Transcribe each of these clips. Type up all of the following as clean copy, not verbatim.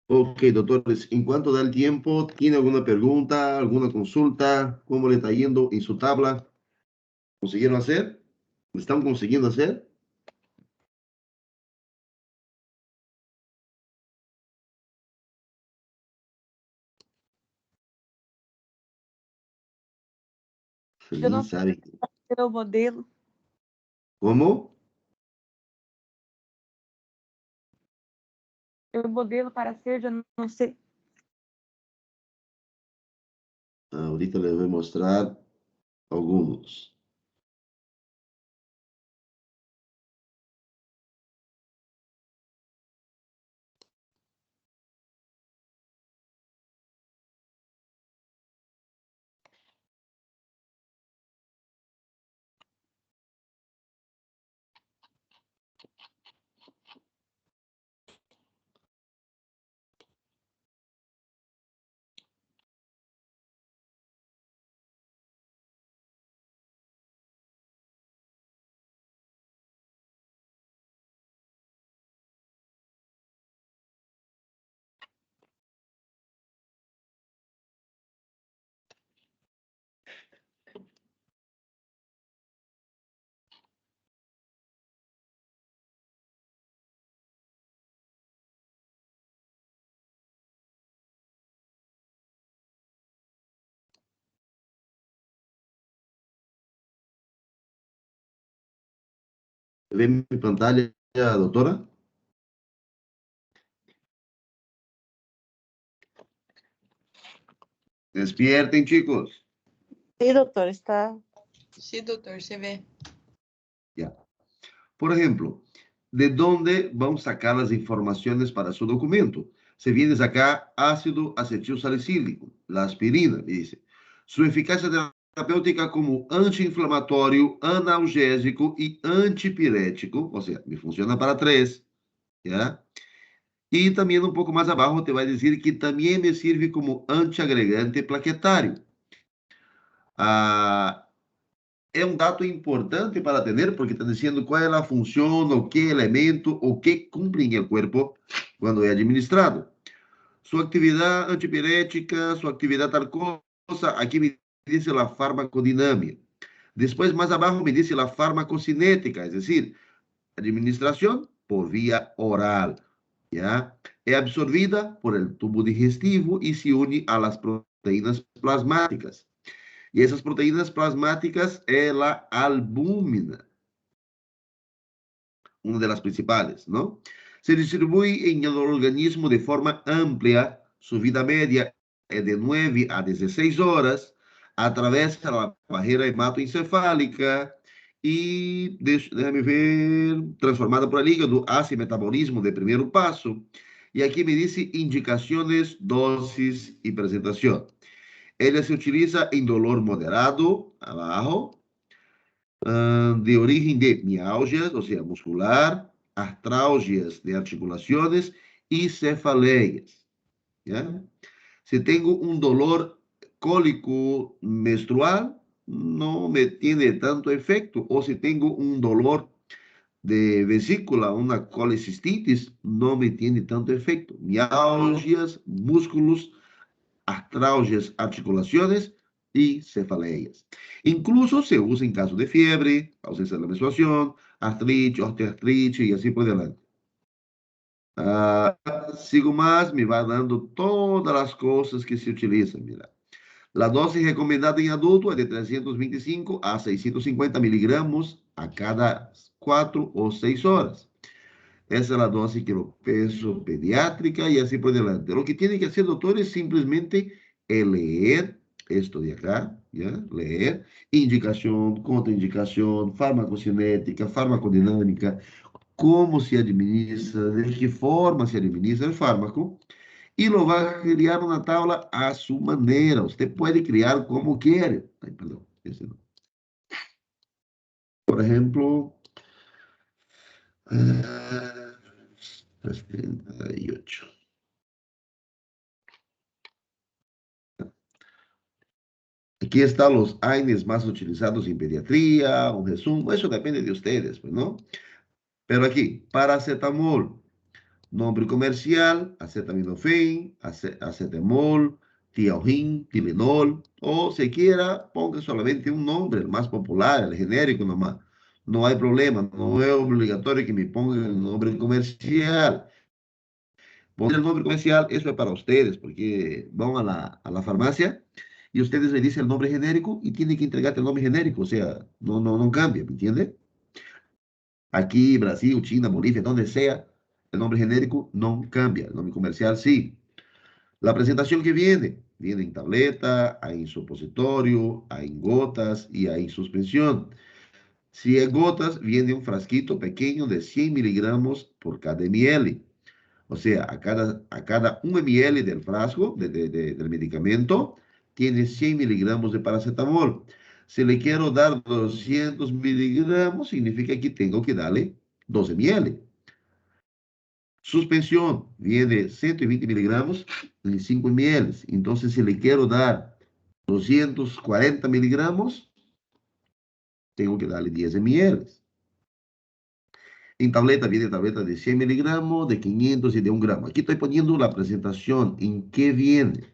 Ok, doctores, en cuanto da el tiempo, ¿tiene alguna pregunta, alguna consulta? ¿Cómo le está yendo en su tabla? ¿Consiguieron hacer? ¿Lo están consiguiendo hacer? Eu não Feliz, sei ¿sabe? ser o modelo. ¿Cómo? O modelo para ser, eu não sei. Ahorita les voy a mostrar algunos. ¿Ve mi pantalla, doctora? Despierten, chicos. Sim, doutor, está. Sí, doctor, se ve. Ya. Por ejemplo, ¿de dónde vamos a sacar las informaciones para su documento? Se viene a sacar ácido acetilsalicílico, la aspirina, dice. Su eficacia terapêutica como anti-inflamatório, analgésico e antipirético, ou seja, me funciona para três, ¿ya? E também um pouco mais abaixo te vai dizer que também me serve como antiagregante plaquetário. Ah, é um dado importante para ter, porque está dizendo qual é a função, o que elemento, o que cumpre em el corpo quando é administrado. Sua atividade antipirética, sua atividade tal coisa, aqui me diz a farmacodinâmica. Depois, mais abaixo, me diz a farmacocinética, é decir, administração por via oral, ¿ya? É absorvida por el tubo digestivo e se une a las proteínas plasmáticas. Y esas proteínas plasmáticas es la albúmina, una de las principales, ¿no? Se distribuye en el organismo de forma amplia, su vida media es de 9 a 16 horas, a través de la barrera hematoencefálica y, déjame ver, transformada por el hígado hace metabolismo de primer paso. Y aquí me dice indicaciones, dosis y presentación. Ella se utiliza en dolor moderado, abajo, de origen de mialgias, o sea, muscular, artralgias de articulaciones y cefaleias. ¿Ya? Si tengo un dolor cólico menstrual, no me tiene tanto efecto. O si tengo un dolor de vesícula, una colecistitis, no me tiene tanto efecto. Mialgias, músculos, artralgias, articulaciones y cefaleias. Incluso se usa en caso de fiebre, ausencia de la menstruación, artrite, osteoartrite y así por delante. Sigo más, me va dando todas las cosas que se utilizan. Mira, la dosis recomendada en adulto es de 325 a 650 miligramos a cada 4 o 6 horas. Essa é a dose que eu penso pediátrica e assim por diante. O que tem que fazer, doutor, é simplesmente ler isto de acá, ¿ya? Ler indicação, contraindicação, farmacocinética, farmacodinâmica, como se administra, de que forma se administra o fármaco, e lo vai criar uma tabla a sua maneira. Você pode criar como quer. Ai, perdão, esse não. Por exemplo, 38. Aquí están los AINES más utilizados en pediatría, un resumen, eso depende de ustedes, pues, ¿no? Pero aquí, paracetamol, Nombre comercial, acetaminofén, acetamol, Tiaurin, Tilenol, o si quiera, ponga solamente un nombre, el más popular, el genérico nomás. No hay problema, no es obligatorio que me pongan el nombre comercial. Poner el nombre comercial, eso es para ustedes, porque van a la farmacia y ustedes le dicen el nombre genérico y tienen que entregarte el nombre genérico, o sea, no cambia, ¿me entiende? Aquí, Brasil, China, Bolivia, donde sea, el nombre genérico no cambia, el nombre comercial sí. La presentación que viene en tableta, hay en supositorio, hay en gotas y hay en suspensión. Si es gotas, viene un frasquito pequeño de 100 miligramos por cada ml. O sea, a cada 1 ml del frasco del medicamento, tiene 100 miligramos de paracetamol. Si le quiero dar 200 miligramos, significa que tengo que darle 12 ml. Suspensión, viene 120 miligramos en 5 ml. Entonces, si le quiero dar 240 miligramos, tengo que darle 10 ml. En tableta viene tableta de 100 miligramos, de 500 y de 1 gramo. Aquí estoy poniendo la presentación en qué viene.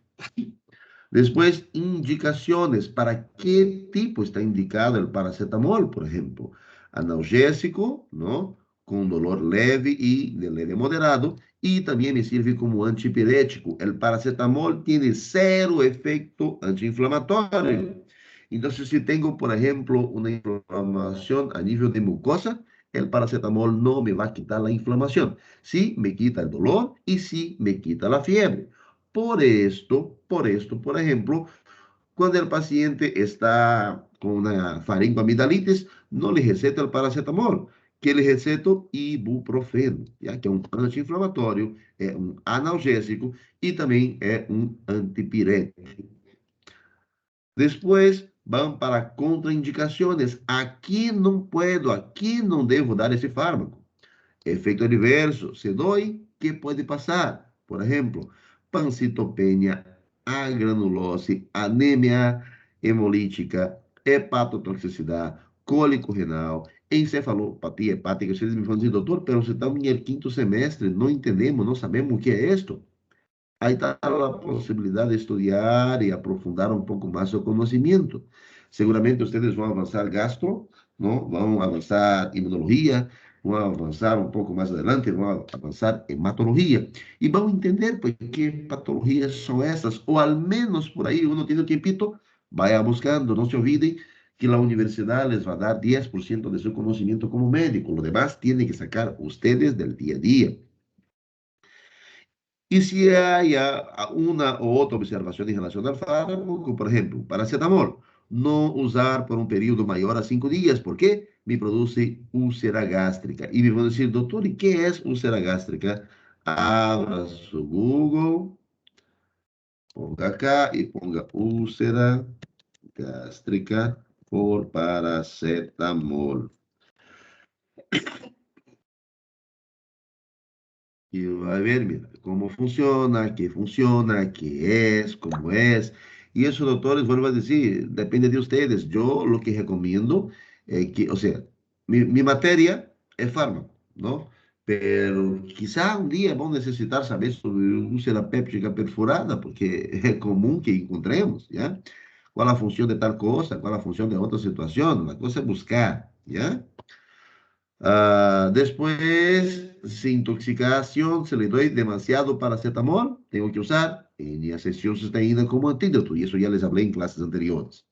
Después, indicaciones. ¿Para qué tipo está indicado el paracetamol, por ejemplo? Analgésico, ¿no? Con dolor leve y de leve moderado. Y también me sirve como antipirético. El paracetamol tiene cero efecto antiinflamatorio. Entonces, si tengo, por ejemplo, una inflamación a nivel de mucosa, el paracetamol no me va a quitar la inflamación. Sí me quita el dolor y sí me quita la fiebre. Por ejemplo, cuando el paciente está con una faringoamidalitis, no le receta el paracetamol, que le receto ibuprofeno, ya que é um anti-inflamatório, é um analgésico e também é um antipirético. Después van para contraindicaciones. Aquí no debo dar ese fármaco. Efecto adverso, se doy, ¿qué puede pasar? Por ejemplo, pancitopenia, agranulose, anemia hemolítica, hepatotoxicidad, cólico renal, encefalopatia hepática. Ustedes me van a decir, doctor, pero se estamos en el quinto semestre, no entendemos, no sabemos qué es esto. Ahí está la posibilidad de estudiar y aprofundar un poco más su conocimiento. Seguramente ustedes van a avanzar gastro, ¿no? Van a avanzar inmunología, van a avanzar un poco más adelante, van a avanzar hematología. Y van a entender pues, qué patologías son estas, o al menos por ahí uno tiene un tiempito, vaya buscando, no se olviden que la universidad les va a dar 10% de su conocimiento como médico, lo demás tienen que sacar ustedes del día a día. Y si hay una u otra observación en relación al fármaco, por ejemplo, paracetamol, no usar por un periodo mayor a 5 días, ¿por qué? Me produce úlcera gástrica. Y me van a decir, doctor, ¿y qué es úlcera gástrica? Abra su Google, ponga acá y ponga úlcera gástrica por paracetamol. Y va a ver, mira, cómo funciona, qué es, cómo es. Y eso, doctores, vuelvo a decir, depende de ustedes. Yo lo que recomiendo es que, o sea, mi materia es fármaco, ¿no? Pero quizá un día vamos a necesitar saber sobre úlcera péptica perforada, porque es común que encontremos, ¿ya? ¿Cuál es la función de tal cosa? ¿Cuál es la función de otra situación? La cosa es buscar, ¿ya? Después, sin intoxicación, se le doy demasiado paracetamol, tengo que usar N-acetilcisteína como antídoto, y eso ya les hablé en clases anteriores.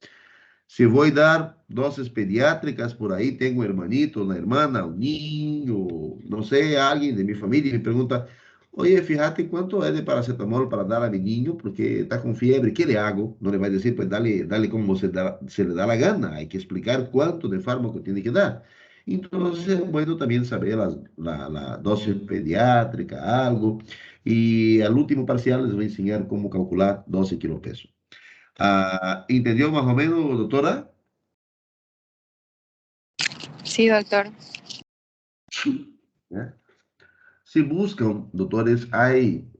Si voy a dar dosis pediátricas, por ahí tengo un hermanito, una hermana, un niño, no sé, alguien de mi familia y me pregunta, oye, fíjate cuánto es de paracetamol para dar a mi niño porque está con fiebre, ¿qué le hago? No le va a decir, pues dale como se le da la gana, hay que explicar cuánto de fármaco tiene que dar. Entonces, es bueno también saber la dosis pediátrica, algo. Y al último parcial les voy a enseñar cómo calcular 12 kilopesos. ¿Entendió más o menos, doctora? Sí, doctor. ¿Ya? Si buscan, doctores, hay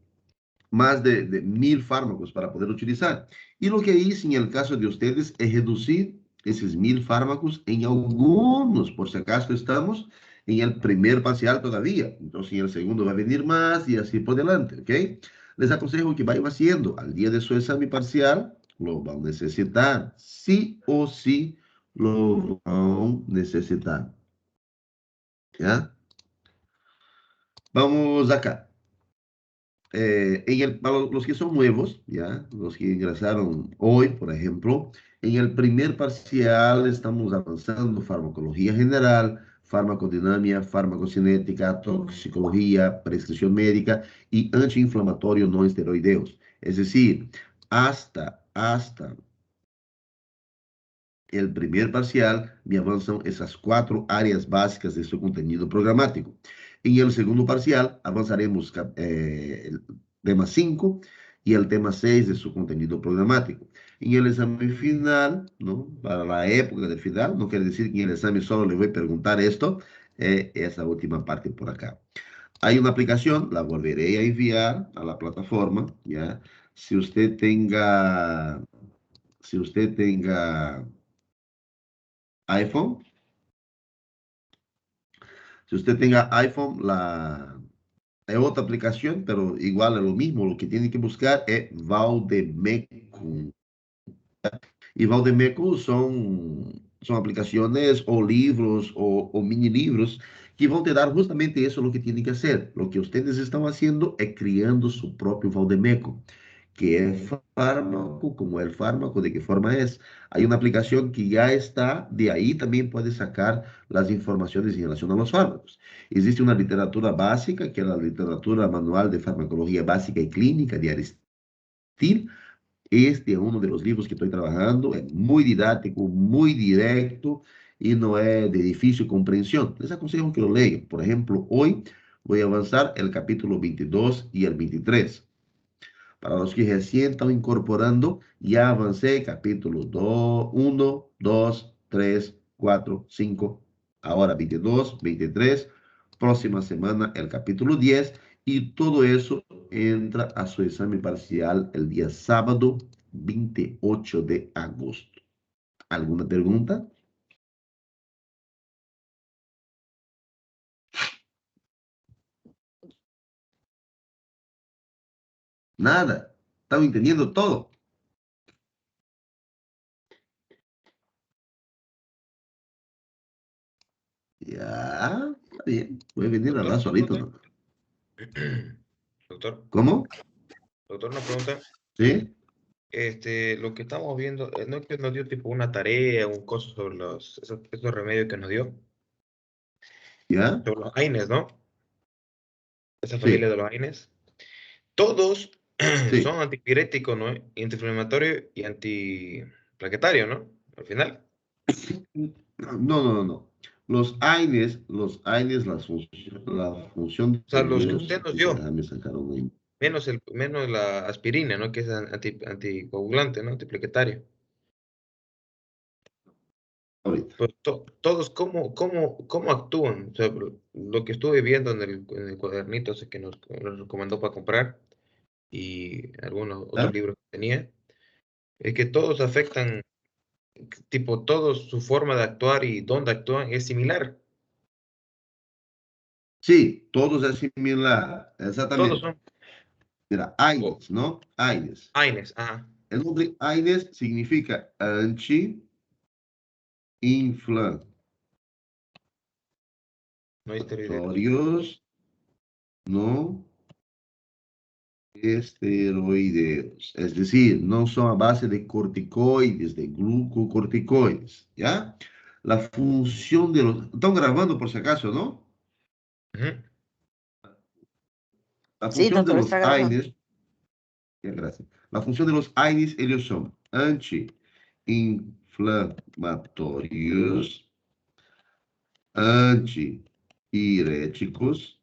más de 1000 fármacos para poder utilizar. Y lo que hice en el caso de ustedes es reducir esos 1000 fármacos en algunos, por si acaso estamos en el primer parcial todavía. Entonces, en el segundo va a venir más y así por delante, ¿ok? Les aconsejo que vayan haciendo. Al día de su examen parcial, lo van a necesitar. Sí o sí lo van a necesitar. ¿Ya? Vamos acá. Para los que son nuevos, ¿ya? Los que ingresaron hoy, por ejemplo, en el primer parcial estamos avanzando farmacología general, farmacodinámica, farmacocinética, toxicología, prescripción médica y antiinflamatorio no esteroideos. Es decir, hasta el primer parcial me avanzan esas 4 áreas básicas de su contenido programático. En el segundo parcial avanzaremos el tema 5 y el tema 6 de su contenido programático. En el examen final, ¿no? Para la época del final, no quiere decir que en el examen solo le voy a preguntar esto, esa última parte por acá. Hay una aplicación, la volveré a enviar a la plataforma, ¿ya? Si usted tenga, si usted tenga iPhone. Si usted tenga iPhone, es otra aplicación, pero igual es lo mismo. Lo que tiene que buscar es Valdemeco. Y Valdemeco son aplicaciones o libros o mini libros que vão te dar justamente eso lo que tiene que hacer. Lo que ustedes están haciendo es criando su propio Valdemeco. Que es fármaco, como el fármaco, de qué forma es. Hay una aplicación que ya está, de ahí también puedes sacar las informaciones en relación a los fármacos. Existe una literatura básica, que es la literatura manual de farmacología básica y clínica de Aristil. Este es uno de los libros que estoy trabajando, es muy didáctico, muy directo y no es de difícil comprensión. Les aconsejo que lo lean. Por ejemplo, hoy voy a avanzar el capítulo 22 y el 23. Para los que recién están incorporando, ya avancé capítulo 2, 1, 2, 3, 4, 5, ahora 22, 23, próxima semana el capítulo 10 y todo eso entra a su examen parcial el día sábado 28 de agosto. ¿Alguna pregunta? Nada. ¿Están entendiendo todo? Ya, está bien. Voy a venir a Doctor, hablar una solito, pregunta. ¿no? Doctor, ¿Cómo? doctor, una pregunta. ¿Sí? Lo que estamos viendo, ¿no es que nos dio tipo una tarea, un coso sobre esos remedios que nos dio? ¿Ya? Sobre los AINES, ¿no? Esa familia Sí, de los AINES. Todos sí. son antipiréticos, ¿no? Antiinflamatorio y antiplaquetario, ¿no? Al final. No, no, no, no. La función O sea, de los que ellos, usted nos dio, déjame sacar una menos la aspirina, ¿no? Que es anticoagulante, ¿no? Antiplaquetario. ahorita. Pues todos, ¿cómo actúan? O sea, lo que estuve viendo en el cuadernito ese que nos recomendó para comprar y algunos otros ¿Ya? libros que tenía, es que todos afectan, tipo, todos su forma de actuar y dónde actúan es similar. Sí, todos es similar, Todos exactamente. son Mira, o AINES, ¿no? AINES. AINES, ajá, El nombre AINES significa anti-inflamatorios, no hay esteroideos. no esteroideos. Es decir, no son a base de corticoides, de glucocorticoides, ¿ya? La función de los... Están grabando por si acaso, ¿no? Ujú. La Sí, función de doutor, los está gravando. AINES, gracias. La función de los AINES, ellos son anti-inflamatorios, antipiréticos,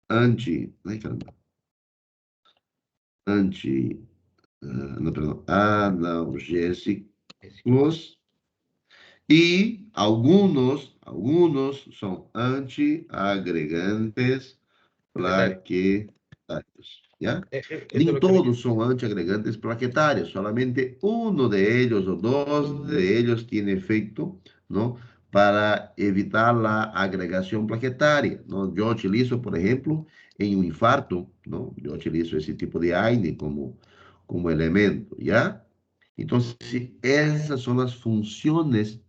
ay, caramba, anti, no, perdón, analgésicos y algunos son antiagregantes Plaquetario. plaquetarios, ¿ya? Eso es Ni lo que me... todos son antiagregantes plaquetarios, solamente uno de ellos o dos de ellos tiene efecto, ¿no? para evitar la agregación plaquetaria, ¿no? Yo utilizo, por ejemplo, en un infarto, ¿no? Yo utilizo ese tipo de AINE como elemento, ¿ya? Entonces, esas son las funciones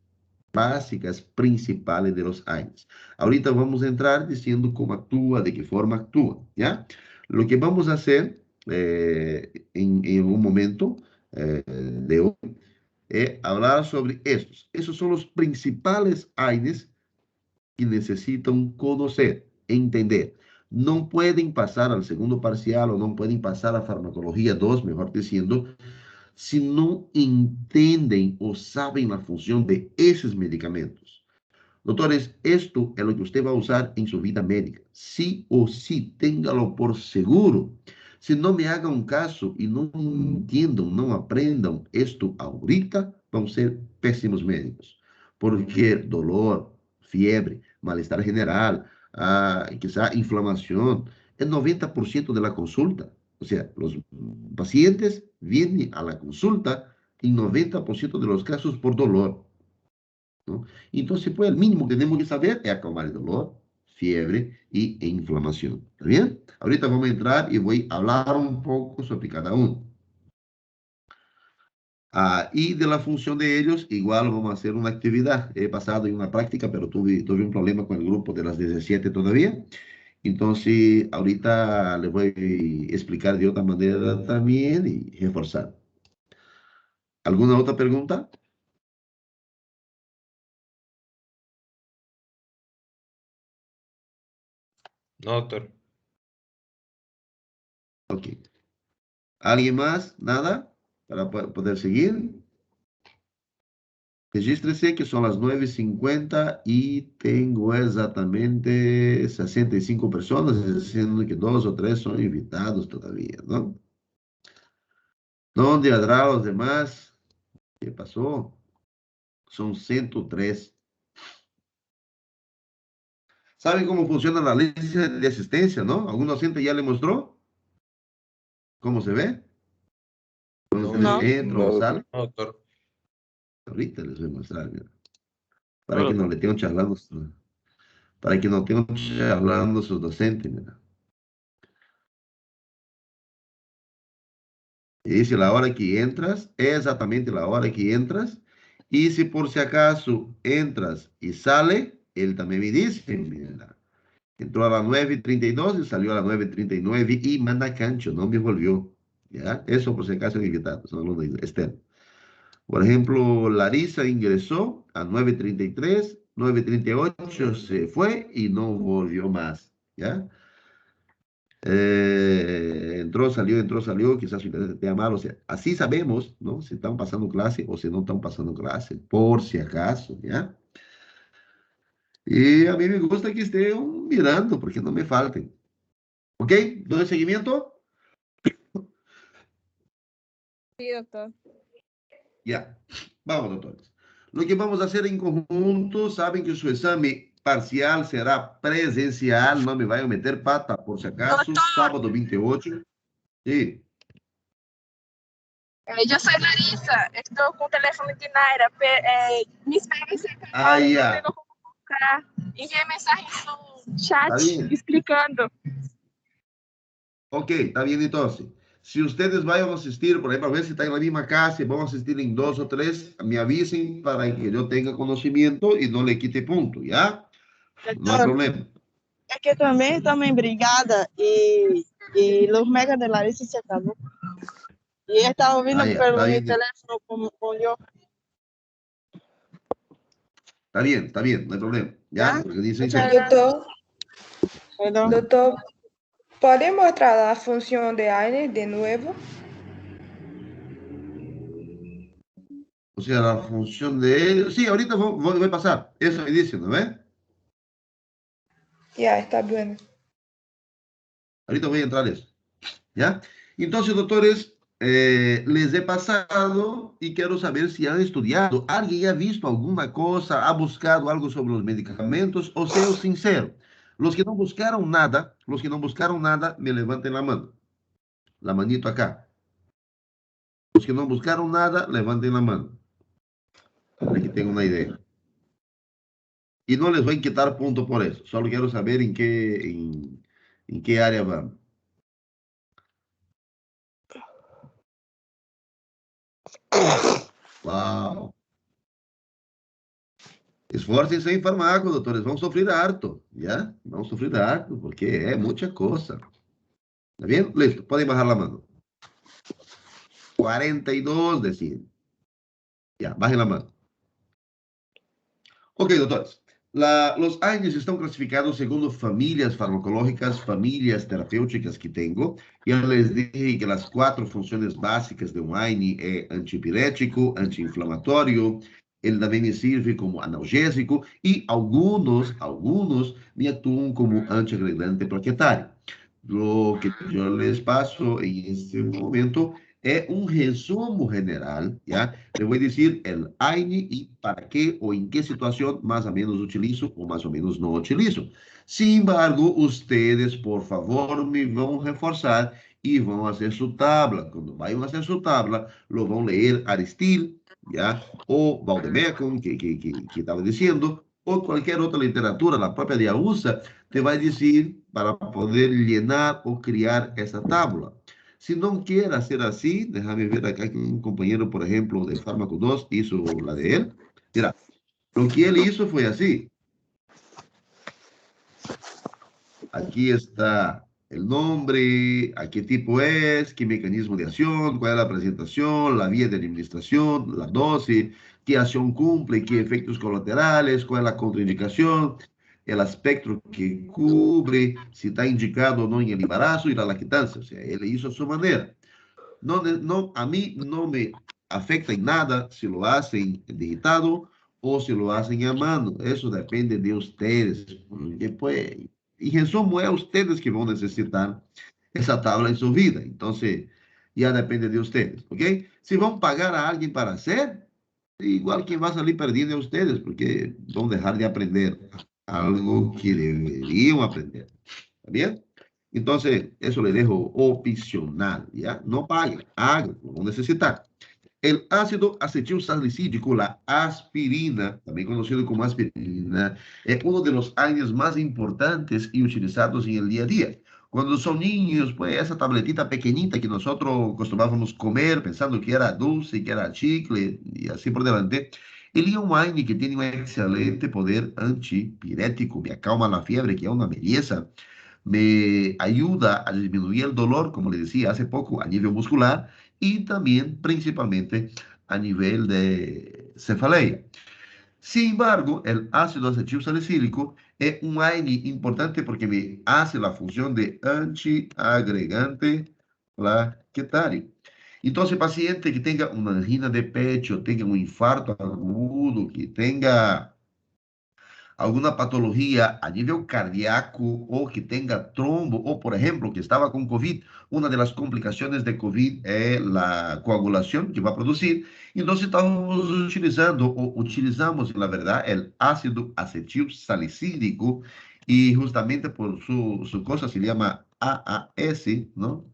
básicas principales de los AINES. Ahorita vamos a entrar diciendo cómo actúa, de qué forma actúa, ¿ya? Lo que vamos a hacer en un momento de hoy hablar sobre estos. Esos son los principales AINES que necesitan conocer, entender. No pueden pasar al segundo parcial o no pueden pasar a farmacología 2, mejor diciendo, si no entienden o saben la función de esos medicamentos. Doctores, esto es lo que usted va a usar en su vida médica. Sí o sí, téngalo por seguro. Si no me hagan caso y no entiendan, no aprendan esto ahorita, van a ser pésimos médicos. Porque dolor, fiebre, malestar general, quizá inflamación, es 90% de la consulta. O sea, los pacientes vienen a la consulta en 90% de los casos por dolor, ¿no? Entonces, pues, el mínimo que tenemos que saber es acalmar el dolor, fiebre e inflamación. ¿Está bien? Ahorita vamos a entrar y voy a hablar un poco sobre cada uno. Y de la función de ellos, igual vamos a hacer una actividad. He pasado en una práctica, pero tuve un problema con el grupo de las 17 todavía. Entonces, ahorita les voy a explicar de otra manera también y reforzar. ¿Alguna otra pregunta? No, doctor. Ok. ¿Alguien más? ¿Nada? Para poder seguir. Regístrese que son las 9:50 y tengo exactamente 65 personas, diciendo que 2 o 3 son invitados todavía, ¿no? ¿Dónde habrá los demás? ¿Qué pasó? Son 103. ¿Saben cómo funciona la lista de asistencia, no? ¿Algún docente ya le mostró cómo se ve? Cuando No, ustedes No. entran o salen. no, doctor. Ahorita les voy a mostrar, mira, para No, que no doctor. le estén charlando, para que no estén charlando sus docentes, mira. Y dice la hora que entras, es exactamente la hora que entras. Y si por si acaso entras y sale, él también me dice, mira, entró a las 9:32 y salió a las 9:39 y manda cancho, no me volvió. ¿Ya? Eso por si acaso es invitado, son alumnos externos. Por ejemplo, Larisa ingresó a 9:33, 9:38 se fue y no volvió más. ¿Ya? Entró, salió, quizás su internet esté mal, o sea, así sabemos, ¿no? Si están pasando clase o si no están pasando clase, por si acaso, ¿ya? Y a mí me gusta que estén mirando, porque no me falten. ¿Ok? ¿Doy seguimiento? Sí, doctor. Ya. Vamos, doctores. Lo que vamos a hacer en conjunto, saben que su examen parcial será presencial, no me vayan a meter pata, por si acaso, Doctor, sábado 28. Sí. yo soy Larissa, estou com o telefone de Naira. Me espera em cerca de uma Ah, hora, não ya. tenho como buscar. Enviei mensagem no chat Está bien. explicando. Ok, está bien entonces. Si ustedes vayan a asistir, por ejemplo, a ver si están en la misma casa y van a asistir en 2 o 3, me avisen para que yo tenga conocimiento y no le quite punto, ¿ya? No hay Doutor, problema. é que também também brigada e Luz Mega de Larissa se acabou. E ele estava ouvindo Ah, ya, pelo meu telefone com eu, está bien, no hay problema. tá? ¿Ya? Organícense. Muchas gracias. Doutor, Perdão. doutor, pode mostrar a função de AINE de novo? O sea, la función de ellos. Sí, ahorita voy a pasar. Eso me dicen, ¿no ves? Ya, está bem. Ahorita voy a entrar a eso. ¿Ya? Entonces, doctores, les he pasado y quiero saber si han estudiado. ¿Alguien ha visto alguna cosa, ha buscado algo sobre los medicamentos? O sea, sincero, los que no buscaron nada, me levanten la mano. La manito acá. Los que no buscaron nada, levanten la mano. Para que tengan una idea. Y no les voy a quitar punto por eso. Solo quiero saber en qué área van. Wow. Esforcem-se em farmácia, doutores. Vão sofrer harto, ¿ya? Vão sofrer harto, porque é muita coisa. ¿Está bien? Listo. Pueden bajar la mano. 42 de 100. Ya, bajen la mano. Ok, doctores. Los AINES estão clasificados segundo famílias farmacológicas, famílias terapêuticas que tenho. Eu les dije que as 4 funções básicas de um AINE é antipirético, anti-inflamatório, ele também me serve como analgésico e alguns me atuam como antiagregante plaquetário. Lo que eu les passo em este momento é um resumo general, ¿ya? Le voy a decir el AINE y para qué o en qué situación más o menos utilizo o más o menos no utilizo. Sin embargo, ustedes, por favor, me vão reforçar y vão hacer su tabla. Cuando vayan a hacer su tabla, lo vão leer Aristide, ¿ya? O Valdemecum, que estaba diciendo, o cualquier otra literatura, la propia de AUSA, te va a decir para poder llenar o criar esa tabla. Se não quer ser assim, déjame ver acá que um companheiro, por exemplo, de Fármaco 2 hizo la de él. Mira, lo que ele hizo foi assim. Aquí está el nombre, a qué tipo es, qué mecanismo de acción, cuál es la presentación, la vía de administración, la dosis, qué acción cumple, qué efectos colaterales, cuál es la contraindicación, el aspecto que cubre, si está indicado o no en el embarazo y la lactancia. O sea, él hizo a su manera. No, no, a mí no me afecta en nada si lo hacen digitado o si lo hacen a mano. Eso depende de ustedes. Porque, pues, en resumo, es ustedes que van a necesitar esa tabla en su vida. Entonces, ya depende de ustedes, ¿ok? Si van a pagar a alguien para hacer, igual quien va a salir perdiendo es ustedes, porque van a dejar de aprender algo que deberían aprender. ¿Está bien? Entonces, eso le dejo opcional, ¿ya? No paguen, hagan, lo van a necesitar. El ácido acetilsalicílico, la aspirina, también conocido como aspirina, es uno de los AINES más importantes y utilizados en el día a día. Cuando son niños, pues esa tabletita pequeñita que nosotros acostumbrábamos comer pensando que era dulce, que era chicle y así por delante, ele é um AINE que tem um excelente poder antipirético, me acalma la fiebre, que é uma beleza, me ayuda a disminuir el dolor, como le decía hace poco, a nivel muscular y también principalmente a nivel de cefaleia. Sin embargo, el ácido acetilsalicílico es un AINE importante porque me hace la función de antiagregante plaquetario. Entonces, paciente que tenga una angina de pecho, tenga un infarto agudo, que tenga alguna patología a nivel cardíaco o que tenga trombo o, por ejemplo, que estaba con COVID, una de las complicaciones de COVID es la coagulación que va a producir. Entonces estamos utilizando o utilizamos, la verdad, el ácido acetilsalicílico y justamente por su cosa se llama AAS, ¿no?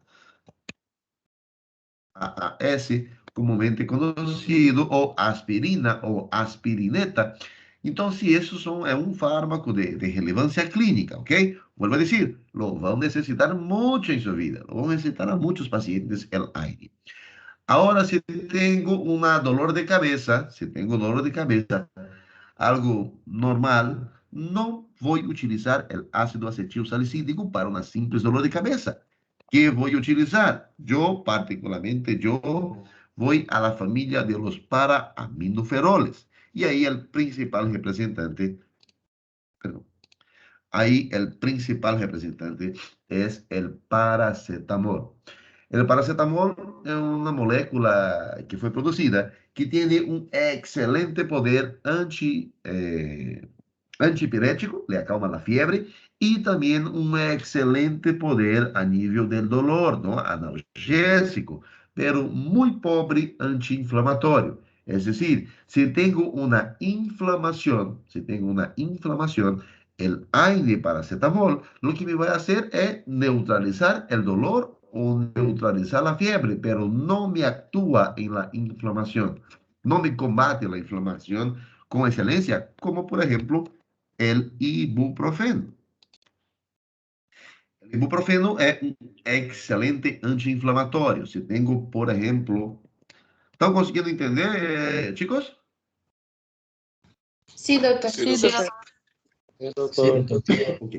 AAS, comumente conocido, o aspirina o aspirineta. Então, se isso é um fármaco de relevância clínica, ok? Vuelvo a dizer, lo vão necessitar muito em sua vida, lo vão necessitar a muitos pacientes el AINE. Agora, se tenho uma dolor de cabeça, se tenho dolor de cabeça, algo normal, não vou utilizar o ácido acetilsalicílico para uma simples dolor de cabeça. ¿Qué voy a utilizar? Yo, particularmente, yo voy a la familia de los paraaminoferoles. Y ahí el principal representante, perdón, ahí el principal representante es el paracetamol. El paracetamol es una molécula que fue producida que tiene un excelente poder antipirético, le acalma la fiebre, y también un excelente poder a nivel del dolor, ¿no? Analgésico, pero muy pobre antiinflamatorio. Es decir, si tengo una inflamación, el AINE paracetamol lo que me va a hacer es neutralizar el dolor o neutralizar la fiebre, pero no me actúa en la inflamación, no me combate la inflamación con excelencia, como por ejemplo el ibuprofeno. El ibuprofeno es un excelente antiinflamatorio. Si tengo, por ejemplo, ¿están consiguiendo entender, chicos? Sí, doctor. Sí, Sí, doctor. Ok.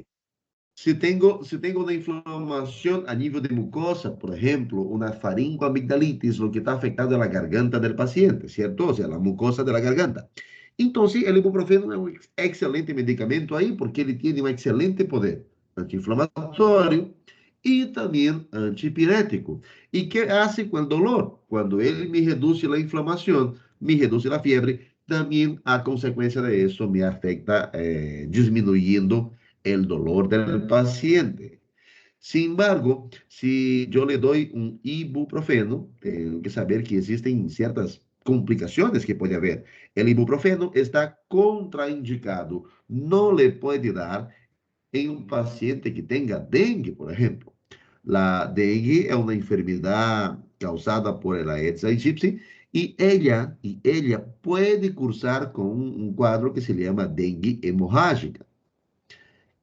Si tengo una inflamación a nivel de mucosa, por ejemplo, una faringoamigdalitis, lo que está afectando a la garganta del paciente, ¿cierto? O sea, la mucosa de la garganta. Entonces, el ibuprofeno es un excelente medicamento ahí porque ele tiene un excelente poder antiinflamatorio y también antipirético. ¿Y qué hace con el dolor? Cuando él me reduce la inflamación, me reduce la fiebre, también a consecuencia de eso me afecta disminuyendo el dolor del paciente. Sin embargo, si yo le doy un ibuprofeno, tengo que saber que existen ciertas complicaciones que puede haber. El ibuprofeno está contraindicado. No le puede dar en un paciente que tenga dengue, por ejemplo. La dengue es una enfermedad causada por la Aedes aegypti y ella puede cursar con un cuadro que se llama dengue hemorrágica.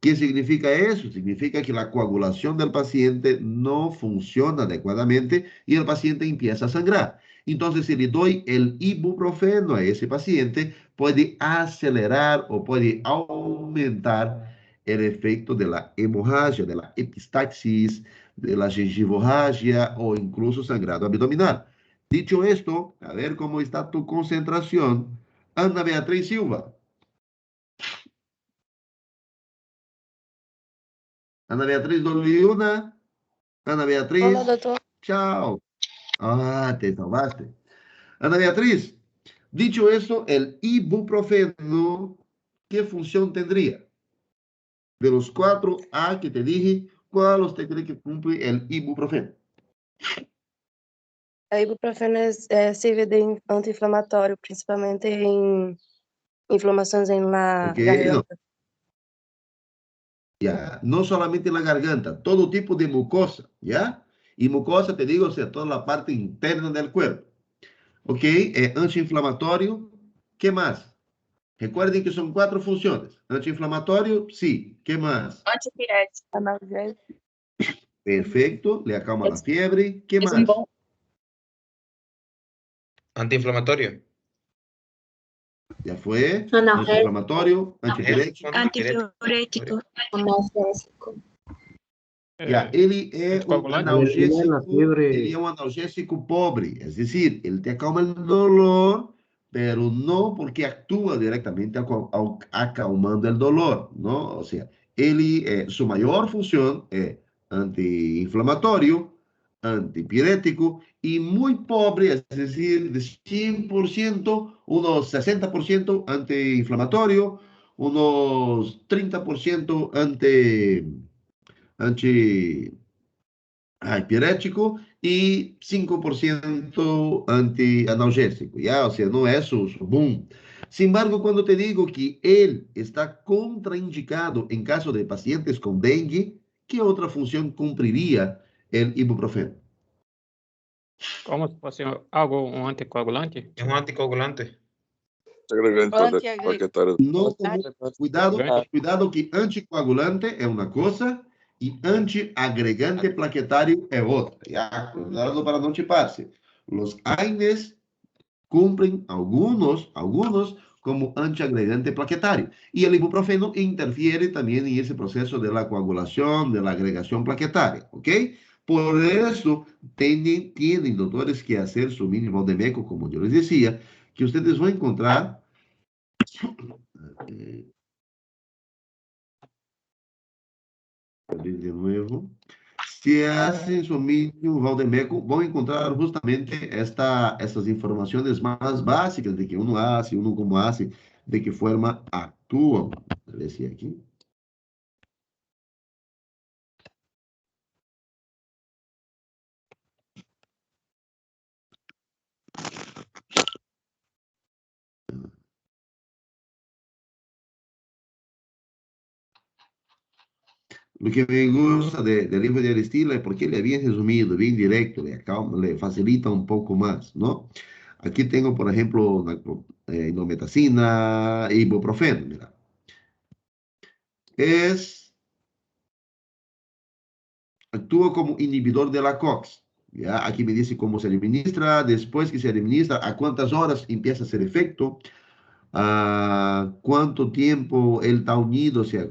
¿Qué significa eso? Significa que la coagulación del paciente no funciona adecuadamente y el paciente empieza a sangrar. Entonces, si le doy el ibuprofeno a ese paciente, puede acelerar o puede aumentar el efecto de la hemorragia, de la epistaxis, de la gengivorragia o incluso sangrado abdominal. Dicho esto, a ver cómo está tu concentración. Ana Beatriz Silva. Ana Beatriz Doliuna. Ana Hola, Beatriz, doctor. chao. Ah, te salvaste. Ana Beatriz, dicho eso, el ibuprofeno, ¿qué función tendría? De los 4 A que te dije, ¿cuál usted cree que cumple el ibuprofeno? A ibuprofeno sirve de anti-inflamatório, principalmente em inflamações na Ok, no, garganta. ya, no solamente en la garganta, todo tipo de mucosa, ¿ya? Y mucosa, te digo, o sea, toda la parte interna del cuerpo. Ok, antiinflamatorio, ¿qué más? Recuerden que son 4 funciones. Antiinflamatorio, sí. ¿Qué más? Antipirético. Analgésico. Perfecto, le acalma la Es, fiebre. ¿Qué es un más? bom. Antiinflamatorio. Ya fue. Analgésico. Antiinflamatorio, antipirético. Antipirético. Analgésico. Ya, ele é um Anticoagulante? Eliminar la analgésico, ele é fiebre. um analgésico pobre, é decir, ele te acalma el dolor, pero no porque actúa directamente acalmando el dolor, ¿no? O sea, su mayor función es antiinflamatorio, antipirético y muy pobre, es decir, de 100%, unos 60% antiinflamatorio, unos 30% anti pirético y 5% antianalgésico, ¿ya? O sea, no es su boom. Sin embargo, cuando te digo que él está contraindicado en caso de pacientes con dengue, ¿qué otra función cumpliría el ibuprofeno? Como se fosse algo, um anticoagulante? Es un anticoagulante. Agregante Antiagregante. plaquetário. No, cuidado, cuidado que anticoagulante es una cosa y antiagregante plaquetario es otra. Ya, cuidado para no chiparse. Los AINES cumplen algunos como antiagregante plaquetario. Y el ibuprofeno interfiere también en ese proceso de la coagulación, de la agregación plaquetaria, ¿ok? Por eso tienen doctores que hacer su mínimo valdemeco, como yo les decía, que ustedes van a encontrar abrir de nuevo. Si hacen su mínimo Valdemeco, van a encontrar justamente estas informaciones más básicas de que uno hace, uno cómo hace, de qué forma actúan. Decía aquí. Lo que me gusta del libro de Aristila es porque él es bien resumido, bien directo, le facilita un poco más, ¿no? Aquí tengo, por ejemplo, indometacina, ibuprofeno, mira. actúa como inhibidor de la COX. ¿Ya? Aquí me dice cómo se administra, después que se administra, a cuántas horas empieza a hacer efecto, a cuánto tiempo él está unido, o sea,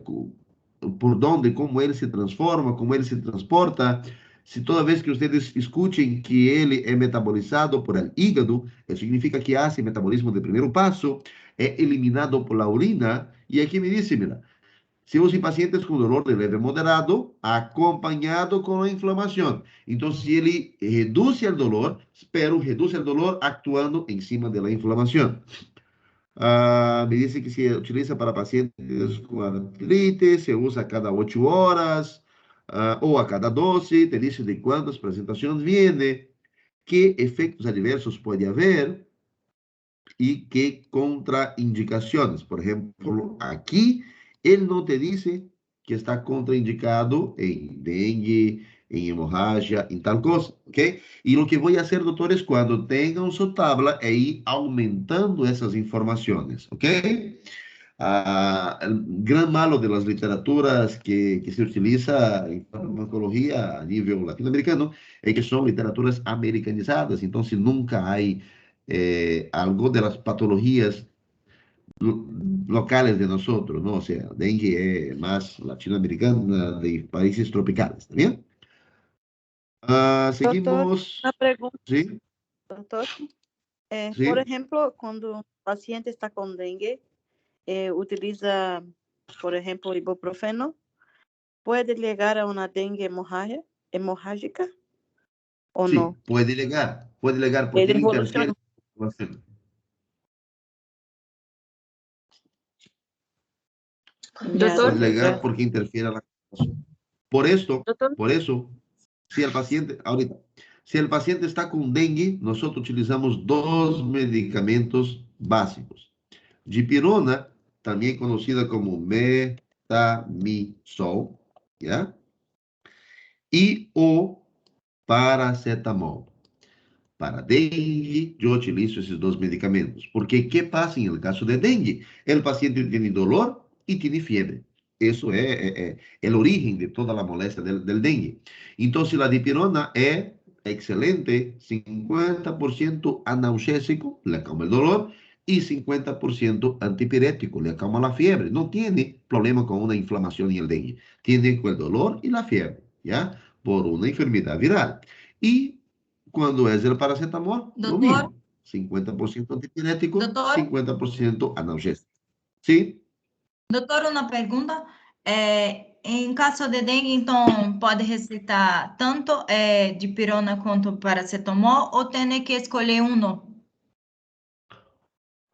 por dónde, cómo él se transforma, cómo él se transporta. Si toda vez que ustedes escuchen que ele é metabolizado por el hígado, eso significa que hace metabolismo de primeiro passo, é eliminado por la orina. E aqui me dice, mira, se usa em pacientes com dolor de leve moderado, acompanhado com a inflamação. Então, se ele reduz o dolor, pero reduz o dolor actuando em cima da inflamação. Me disse que se utiliza para pacientes com artrite, se usa a cada 8 horas ou a cada 12, te dice de quantas apresentações viene, que efeitos adversos pode haver e que contraindicações. Por exemplo, aqui ele não te dice que está contraindicado em dengue, em hemorragia, em tal coisa, ok? E o que vou fazer, doutores, quando tenham sua tabla, é ir aumentando essas informações, ok? El gran malo de las literaturas que se utiliza en farmacología a nivel latinoamericano es que son literaturas americanizadas, entonces nunca hay algo de las patologías locales de nosotros, ¿no? O sea, dengue es más latinoamericana de países tropicales, ¿está bien? Doutor, Seguimos, uma pergunta, ¿sí? doutor. ¿Sí? Por exemplo, quando o paciente está com dengue, utiliza, por exemplo, ibuprofeno, pode chegar a uma dengue hemorrágica ou Sí, não? puede llegar porque Ele él interfiere evoluciona. en la célula. Doutor? Puede llegar porque interfiere a la coagulación. Doutor? Por eso, si el paciente, ahorita, si el paciente está con dengue, nosotros utilizamos dos medicamentos básicos. Dipirona, también conocida como metamizol, ¿ya? Y o paracetamol. Para dengue, yo utilizo esos dos medicamentos. Porque, ¿qué pasa en el caso de dengue? El paciente tiene dolor y tiene fiebre. Eso es el origen de toda la molestia del dengue. Entonces, la dipirona es excelente, 50% analgésico, le calma el dolor, y 50% antipirético, le calma la fiebre. No tiene problema con una inflamación en el dengue. Tiene el dolor y la fiebre, ¿ya? Por una enfermedad viral. Y cuando es el paracetamol, lo Doutor, mismo. 50% antipirético, doutor, 50% analgésico. ¿Sí? doutor, uma pergunta. Em caso de dengue, então, pode receitar tanto dipirona quanto paracetamol ou tem que escolher um?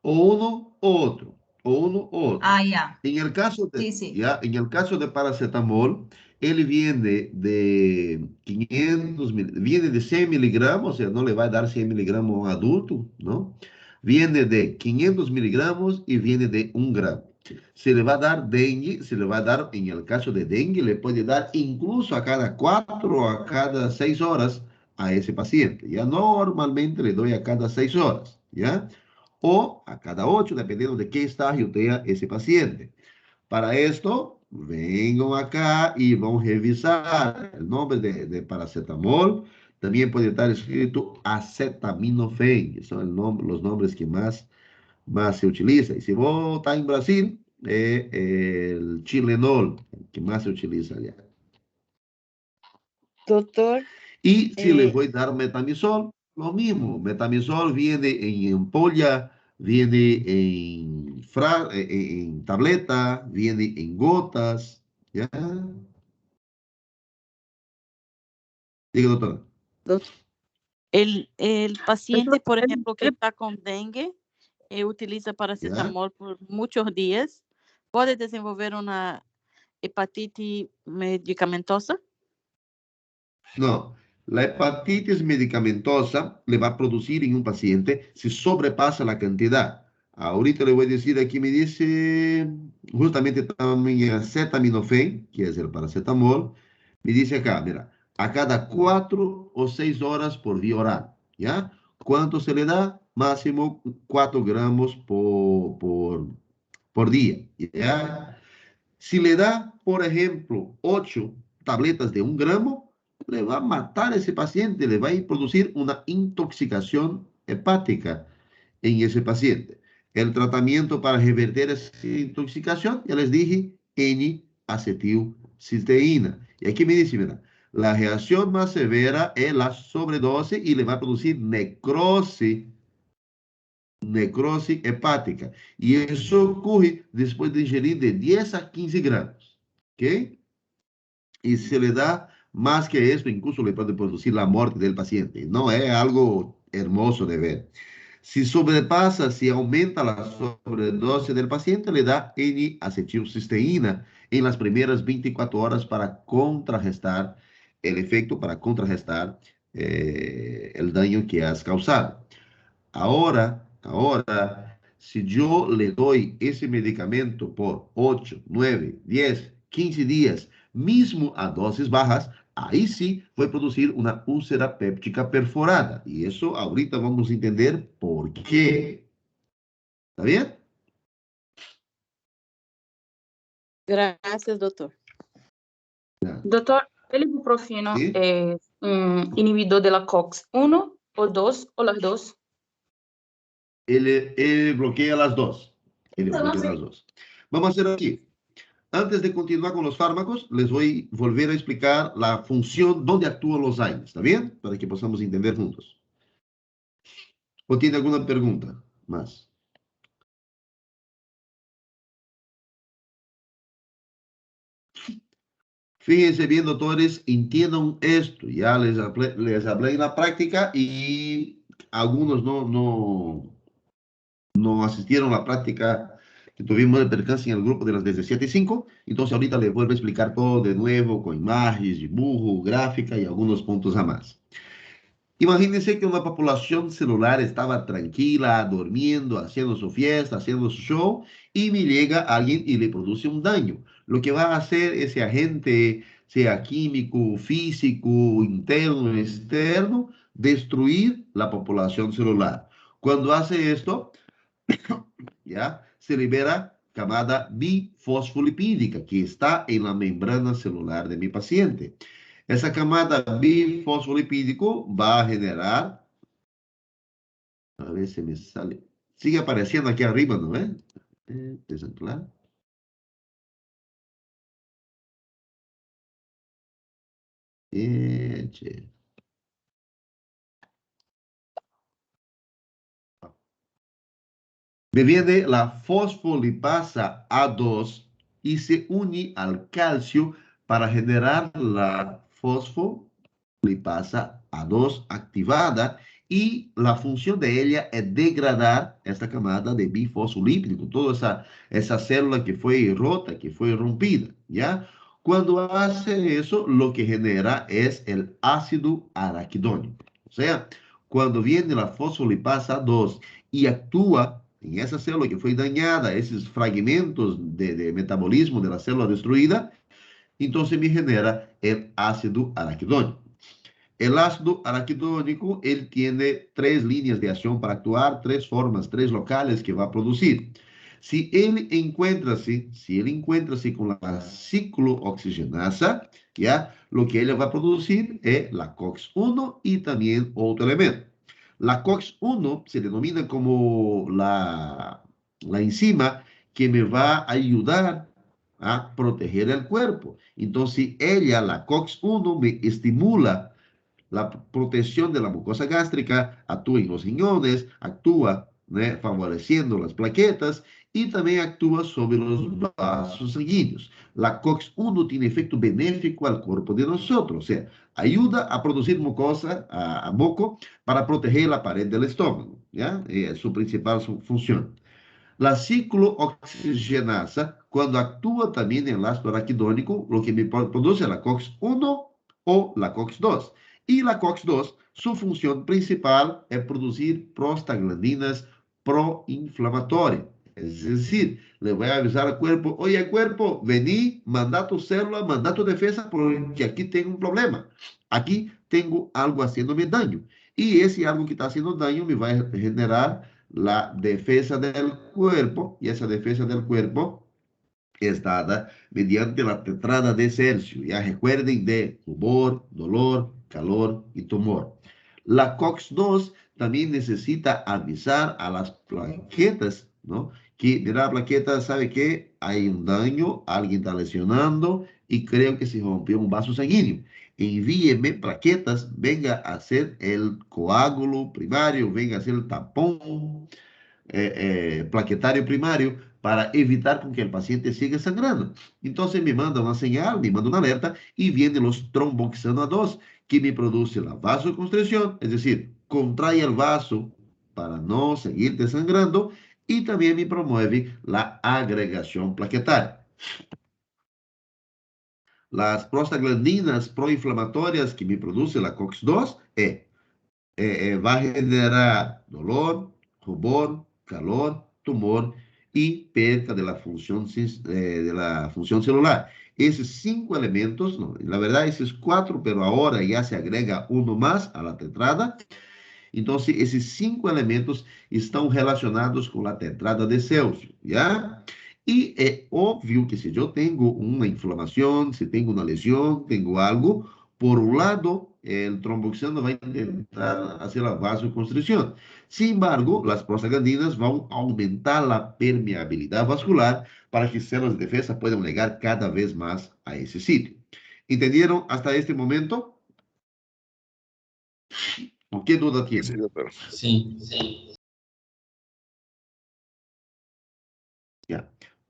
O uno o otro. O uno o otro. Ah, ya. En el caso de, Sí, sí. ¿ya? En el caso de paracetamol, él viene de 500 viene de 100 miligramos, o sea, no le va a dar 100 miligramos a un adulto, ¿no? Viene de 500 miligramos y viene de 1 gramo. Se le va a dar dengue, se le va a dar, en el caso de dengue, le puede dar incluso a cada 4 o a cada 6 horas a ese paciente. Ya normalmente le doy a cada 6 horas, ¿ya? O a cada 8, dependiendo de qué estágio tenga ese paciente. Para esto, vengan acá y vamos a revisar el nombre de paracetamol. También puede estar escrito acetaminofén, que son los nombres que más se utiliza. Y si vos estás en Brasil, el Chilenol, que más se utiliza allá. Doutor, Y si le voy a dar metamizol, lo mismo. Metamizol viene en ampolla, viene en tableta, viene en gotas. ¿Ya? Diga, doctora. El paciente, por ejemplo, que está con dengue, utiliza paracetamol por muchos días, puede desenvolver una hepatitis medicamentosa. No, la hepatitis medicamentosa le va a producir en un paciente si sobrepasa la cantidad. Ahorita le voy a decir, aquí me dice justamente también acetaminofén, que es el paracetamol. Me dice acá, mira, a cada 4 o 6 horas por vía oral, ¿ya? ¿Cuánto se le da? Máximo 4 gramos por día, ¿ya? Si le da, por ejemplo, 8 tabletas de 1 gramo, le va a matar a ese paciente, le va a producir una intoxicación hepática en ese paciente. El tratamiento para revertir esa intoxicación, ya les dije, N-acetilcisteína. Y aquí me dice, mira, la reacción más severa es la sobredosis y le va a producir necrosis hepática. Y eso ocurre después de ingerir de 10 a 15 gramos. ¿Ok? Y se le da más que esto, incluso le puede producir la muerte del paciente. No es algo hermoso de ver. Si sobrepasa, si aumenta la sobredosis del paciente, le da N-acetilcisteína en las primeras 24 horas para contrarrestar el efecto, para contrarrestar el daño que has causado. Ahora, si yo le doy ese medicamento por 8, 9, 10, 15 días, mismo a dosis bajas, ahí sí puede producir una úlcera péptica perforada. Y eso ahorita vamos a entender por qué. ¿Está bien? Gracias, doctor. Doutor, el ibuprofeno Sí. es un inhibidor de la COX-1 o 2 o las dos? Él bloquea las dos. Él bloquea las dos. Vamos a hacer aquí. Antes de continuar con los fármacos, les voy a volver a explicar la función, dónde actúan los AINES, ¿está bien? Para que podamos entender juntos. ¿O tiene alguna pregunta más? Fíjense bien, doctores, entiendan esto. Ya les hablé en la práctica y algunos no asistieron a la práctica que tuvimos de percance en el grupo de las 17:05. Entonces ahorita les vuelvo a explicar todo de nuevo con imágenes, dibujo, gráfica y algunos puntos a más. Imagínense que una población celular estaba tranquila, durmiendo, haciendo su fiesta, haciendo su show, y me llega alguien y le produce un daño. Lo que va a hacer ese agente, sea químico, físico, interno, externo, destruir la población celular. Cuando hace esto, ¿ya? Se libera camada bifosfolipídica que está en la membrana celular de mi paciente. Esa camada bifosfolipídico va a generar, a ver si me sale, sigue apareciendo aquí arriba, ¿no es? Desanclar. Che. Me viene la fosfolipasa A2 y se une al calcio para generar la fosfolipasa A2 activada y la función de ella es degradar esta camada de bifosfolípido, toda esa célula que fue rota, que fue rompida, ¿ya? Cuando hace eso, lo que genera es el ácido araquidónico. O sea, cuando viene la fosfolipasa 2 y actúa en esa célula que fue dañada, esos fragmentos de metabolismo de la célula destruida, entonces me genera el ácido araquidónico. El ácido araquidónico, él tiene 3 líneas de acción para actuar, 3 formas, 3 locales que va a producir. Si él encuentra-se con la ciclooxigenasa, ¿ya? Lo que él va a producir es la COX-1 y también otro elemento. La COX-1 se denomina como la enzima que me va a ayudar a proteger el cuerpo. Entonces, la COX-1, me estimula la protección de la mucosa gástrica, actúa en los riñones, actúa, ¿no?, favoreciendo las plaquetas y también actúa sobre los vasos sanguíneos. La COX-1 tiene efecto benéfico al cuerpo de nosotros, o sea, ayuda a producir mucosa, a moco, para proteger la pared del estómago, ¿ya? Es su principal función. La ciclooxigenasa, cuando actúa también en el ácido araquidónico, lo que me produce la COX-1 o la COX-2. Y la COX-2, su función principal es producir prostaglandinas proinflamatorias. Es decir, le voy a avisar al cuerpo, oye, cuerpo, vení, manda tu célula, manda tu defensa, porque aquí tengo un problema. Aquí tengo algo haciéndome daño. Y ese algo que está haciendo daño me va a generar la defensa del cuerpo, y esa defensa del cuerpo es dada mediante la tetrada de Celsius. Ya recuerden de rubor, dolor, calor y tumor. La COX-2 también necesita avisar a las plaquetas, ¿no? Que, mira, la plaqueta sabe que hay un daño, alguien está lesionando y creo que se rompió un vaso sanguíneo. Envíeme plaquetas, venga a hacer el coágulo primario, venga a hacer el tapón plaquetario primario para evitar com que o paciente siga sangrando. Então, me manda uma señal, me manda um alerta e vienen os tromboxano-2 que me produce a vasoconstrição, é decir, contrai o vaso para não seguir desangrando e também me promove a agregação plaquetária. As prostaglandinas pró-inflamatórias que me produzem a COX-2 vai generar dolor, rubor, calor, tumor y perca de la función celular. Esos 5 elementos, no, la verdad esos 4, pero ahora ya se agrega uno más a la tetrada. Entonces, esos 5 elementos están relacionados con la tetrada de Celsius, ¿ya? Y es obvio que si yo tengo una inflamación, si tengo una lesión, tengo algo, por un lado, el tromboxano va a intentar hacer la vasoconstricción. Sin embargo, las prostaglandinas van a aumentar la permeabilidad vascular para que células de defensa puedan llegar cada vez más a ese sitio. ¿Entendieron hasta este momento? ¿O qué duda tiene? Sí, doctor. Sí. ¿Ya?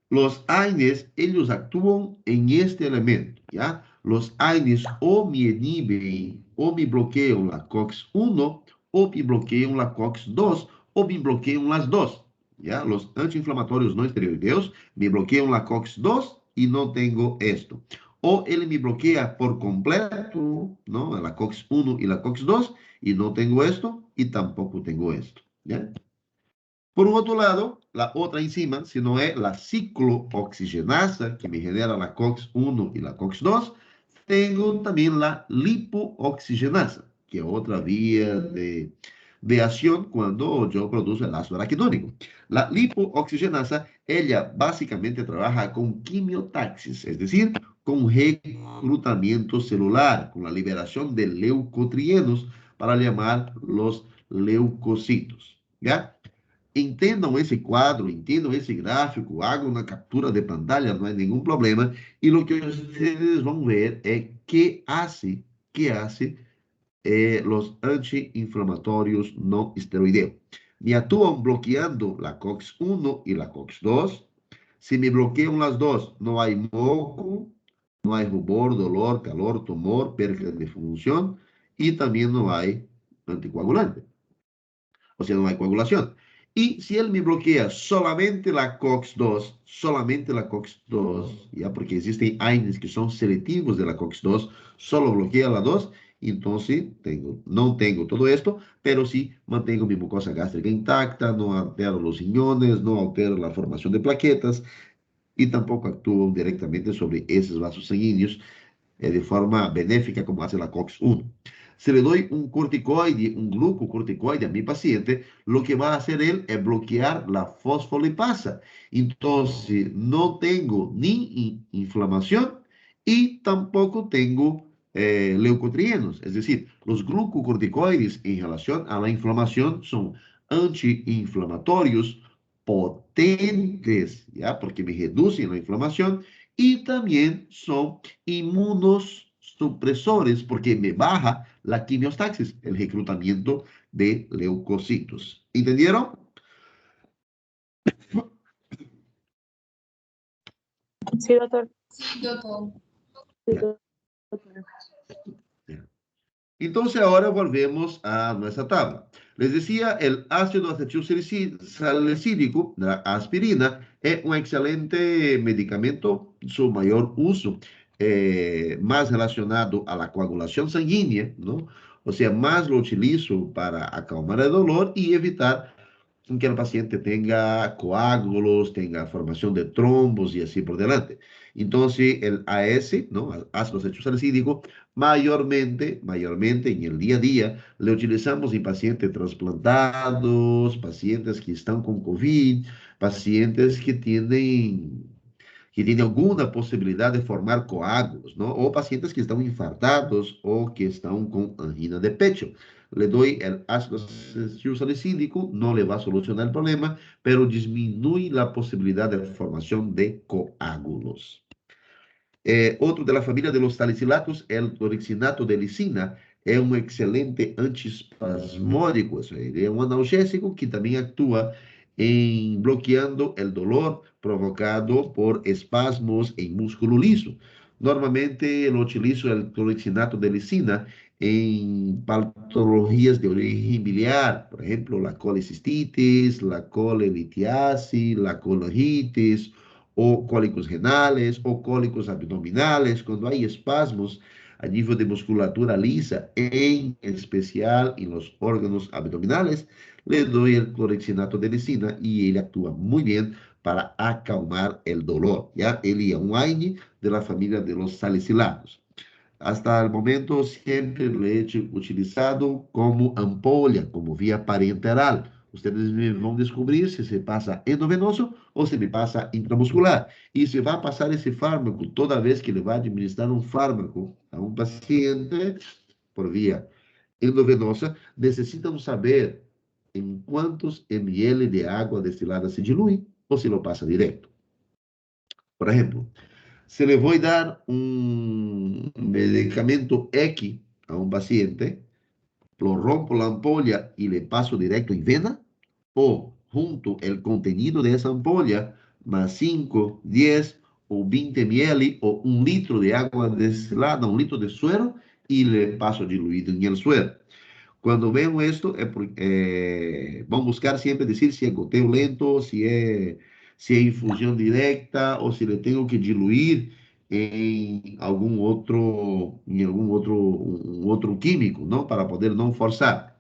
Los AINES, ellos actúan en este elemento, ¿ya? Los AINES o me inhiben o me bloquean la COX-1 o me bloquean la COX-2 o me bloquean las dos, ¿ya? Los antiinflamatorios no esteroideos me bloquean la COX-2 y no tengo esto. O él me bloquea por completo, ¿no? La COX-1 y la COX-2 y no tengo esto y tampoco tengo esto, ¿ya? Por un otro lado, la otra enzima, si no es la ciclooxigenasa, que me genera la COX-1 y la COX-2, tengo también la lipooxigenasa, que es otra vía de acción cuando yo produzo el ácido araquidónico. La lipooxigenasa, ella básicamente trabaja con quimiotaxis, es decir, con reclutamiento celular, con la liberación de leucotrienos para llamar los leucocitos, ¿ya? Entendam esse quadro, entendam esse gráfico, hagam uma captura de pantalla, não é nenhum problema. E o que vocês vão ver é que hace os anti-inflamatórios não esteroideos. Me atuam bloqueando a COX-1 e a COX-2. Se me bloqueiam as duas, não há moco, não há rubor, dolor, calor, tumor, perda de função e também não há anticoagulante. Ou seja, não há coagulação. Y si él me bloquea solamente la COX-2, ¿ya? Porque existen AINES que son selectivos de la COX-2, solo bloquea la 2, entonces no tengo todo esto, pero sí mantengo mi mucosa gástrica intacta, no altero los riñones, no altero la formación de plaquetas y tampoco actúo directamente sobre esos vasos sanguíneos de forma benéfica como hace la COX-1. Si le doy un corticoide, un glucocorticoide a mi paciente, lo que va a hacer él es bloquear la fosfolipasa. Entonces, no tengo ni inflamación y tampoco tengo leucotrienos. Es decir, los glucocorticoides en relación a la inflamación son antiinflamatorios potentes, ¿ya? Porque me reducen la inflamación y también son inmunosupresores porque me baja la quimiostaxis, el reclutamiento de leucocitos. ¿Entendieron? Sí, doctor. Sí, doctor. Sí, doctor. Entonces ahora volvemos a nuestra tabla. Les decía, el ácido acetilsalicílico, la aspirina, es un excelente medicamento, su mayor uso, más relacionado a la coagulación sanguínea, ¿no? O sea, más lo utilizo para acalmar el dolor y evitar que el paciente tenga coágulos, tenga formación de trombos y así por delante. Entonces, el AS, ¿no? Ácido acetilsalicílico, mayormente en el día a día, le utilizamos en pacientes trasplantados, pacientes que están con COVID, pacientes que que tiene alguna posibilidad de formar coágulos, ¿no? O pacientes que están infartados o que están con angina de pecho. Le doy el ácido salicílico, no le va a solucionar el problema, pero disminuye la posibilidad de formación de coágulos. Outro da família de los salicilatos, el clorixinato de lisina, é um excelente antiespasmódico. Ele é um analgésico que também atua em bloqueando o dolor provocado por espasmos em músculo liso. Normalmente, eu utilizo o clorixinato de lisina em patologias de origem biliar, por exemplo, la colecistitis, la colelitiase, la colangitis, ou cólicos renales, ou cólicos abdominales, quando há espasmos a nível de musculatura lisa, em especial em los órganos abdominales, le doy el clorixinato de lisina e ele atua muito bem para acalmar o dolor. ¿Ya? Ele é um AINE de la família de los salicilatos. Hasta el momento siempre lo he utilizado como ampolla, como vía parenteral. Ustedes me vão descobrir se se passa endovenoso ou se me passa intramuscular. E se vai passar esse fármaco toda vez que ele vai administrar um fármaco a um paciente por via endovenosa, necessitam saber em quantos ml de água destilada se dilui ou se lo passa direto. Por exemplo, se le voy a dar un medicamento X a un paciente, lo rompo la ampolla y le paso directo en vena, o junto el contenido de esa ampolla, más 5, 10 o 20 ml o 1 litro de agua destilada, 1 litro de suero, y le paso diluido en el suero. Cuando veo esto, vamos a buscar siempre decir si es goteo lento, si es infusión directa o si le tengo que diluir en algún otro químico, ¿no? Para poder no forzar.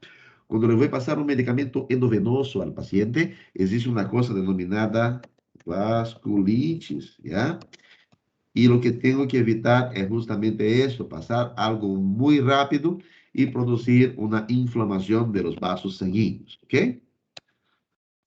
Cuando le voy a pasar un medicamento endovenoso al paciente, existe una cosa denominada vasculitis, ¿ya? Y lo que tengo que evitar es justamente eso, pasar algo muy rápido y producir una inflamación de los vasos sanguíneos, ¿ok?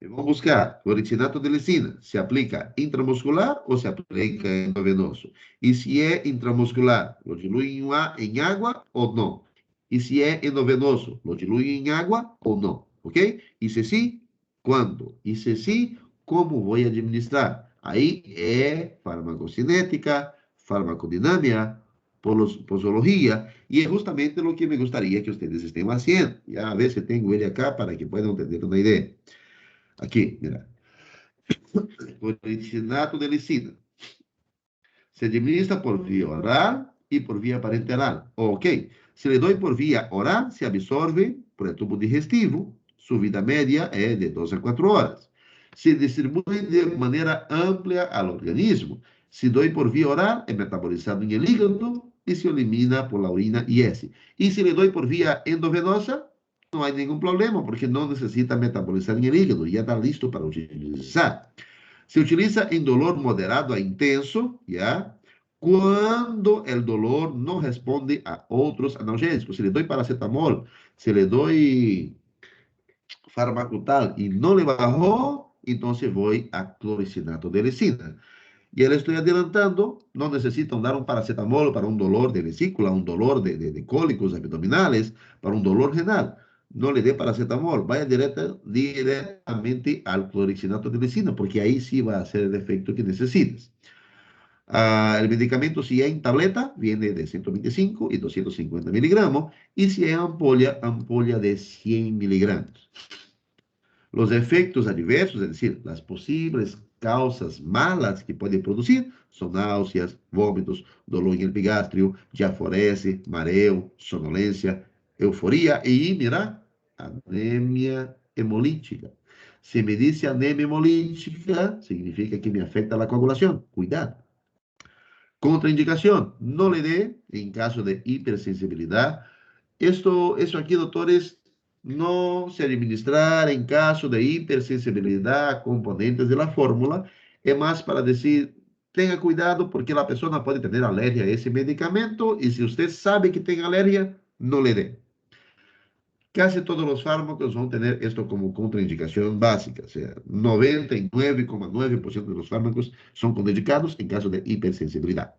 Vamos a buscar clorixinato de lisina. ¿Se aplica intramuscular o se aplica endovenoso? Y si es intramuscular, ¿lo diluye en agua o no? Y si es endovenoso, ¿lo diluye en agua o no? ¿Ok? Y si sí, ¿cuándo? Y si sí, ¿cómo voy a administrar? Ahí es farmacocinética, farmacodinamia, posologia, y es justamente lo que me gustaría que ustedes estén haciendo. Ya a ver si tengo ele acá para que puedan tener una idea. Aqui, mira. Clorixinato de lisina. Se administra por vía oral y por vía parenteral. Ok. Se le doy por vía oral, se absorbe por el tubo digestivo. Su vida media es de 2 a 4 horas. Se distribuye de manera amplia al organismo. Si doy por vía oral, es metabolizado en el hígado y se elimina por la orina y heces. Y si le doy por vía endovenosa, no hay ningún problema, porque no necesita metabolizar en el hígado, ya está listo para utilizar. Se utiliza en dolor moderado a intenso, ¿ya? Cuando el dolor no responde a otros analgésicos. Si le doy paracetamol, si le doy farmacotal y no le bajó, entonces voy a clorixinato de lisina. Y le estoy adelantando, no necesitan dar un paracetamol para un dolor de vesícula, un dolor de cólicos abdominales, para un dolor renal. No le dé paracetamol, vaya directamente al clorixinato de lisina, porque ahí sí va a hacer el efecto que necesitas. El medicamento, si es en tableta, viene de 125 y 250 miligramos, y si es ampolla, ampolla de 100 miligramos. Los efectos adversos, es decir, las posibles causas malas que puede producir, son náuseas, vómitos, dolor en el epigastrio, diaforese, mareo, sonolencia, euforia y, mira, anemia hemolítica. Si me dice anemia hemolítica, significa que me afecta la coagulación. Cuidado. Contraindicación, no le dé en caso de hipersensibilidad. Eso aquí, doctores, no se administrar en caso de hipersensibilidad a componentes de la fórmula. Es más para decir, tenga cuidado porque la persona puede tener alergia a ese medicamento y si usted sabe que tiene alergia, no le dé. casi todos los fármacos van a tener esto como contraindicación básica. O sea, 99,9% de los fármacos son contraindicados en caso de hipersensibilidad.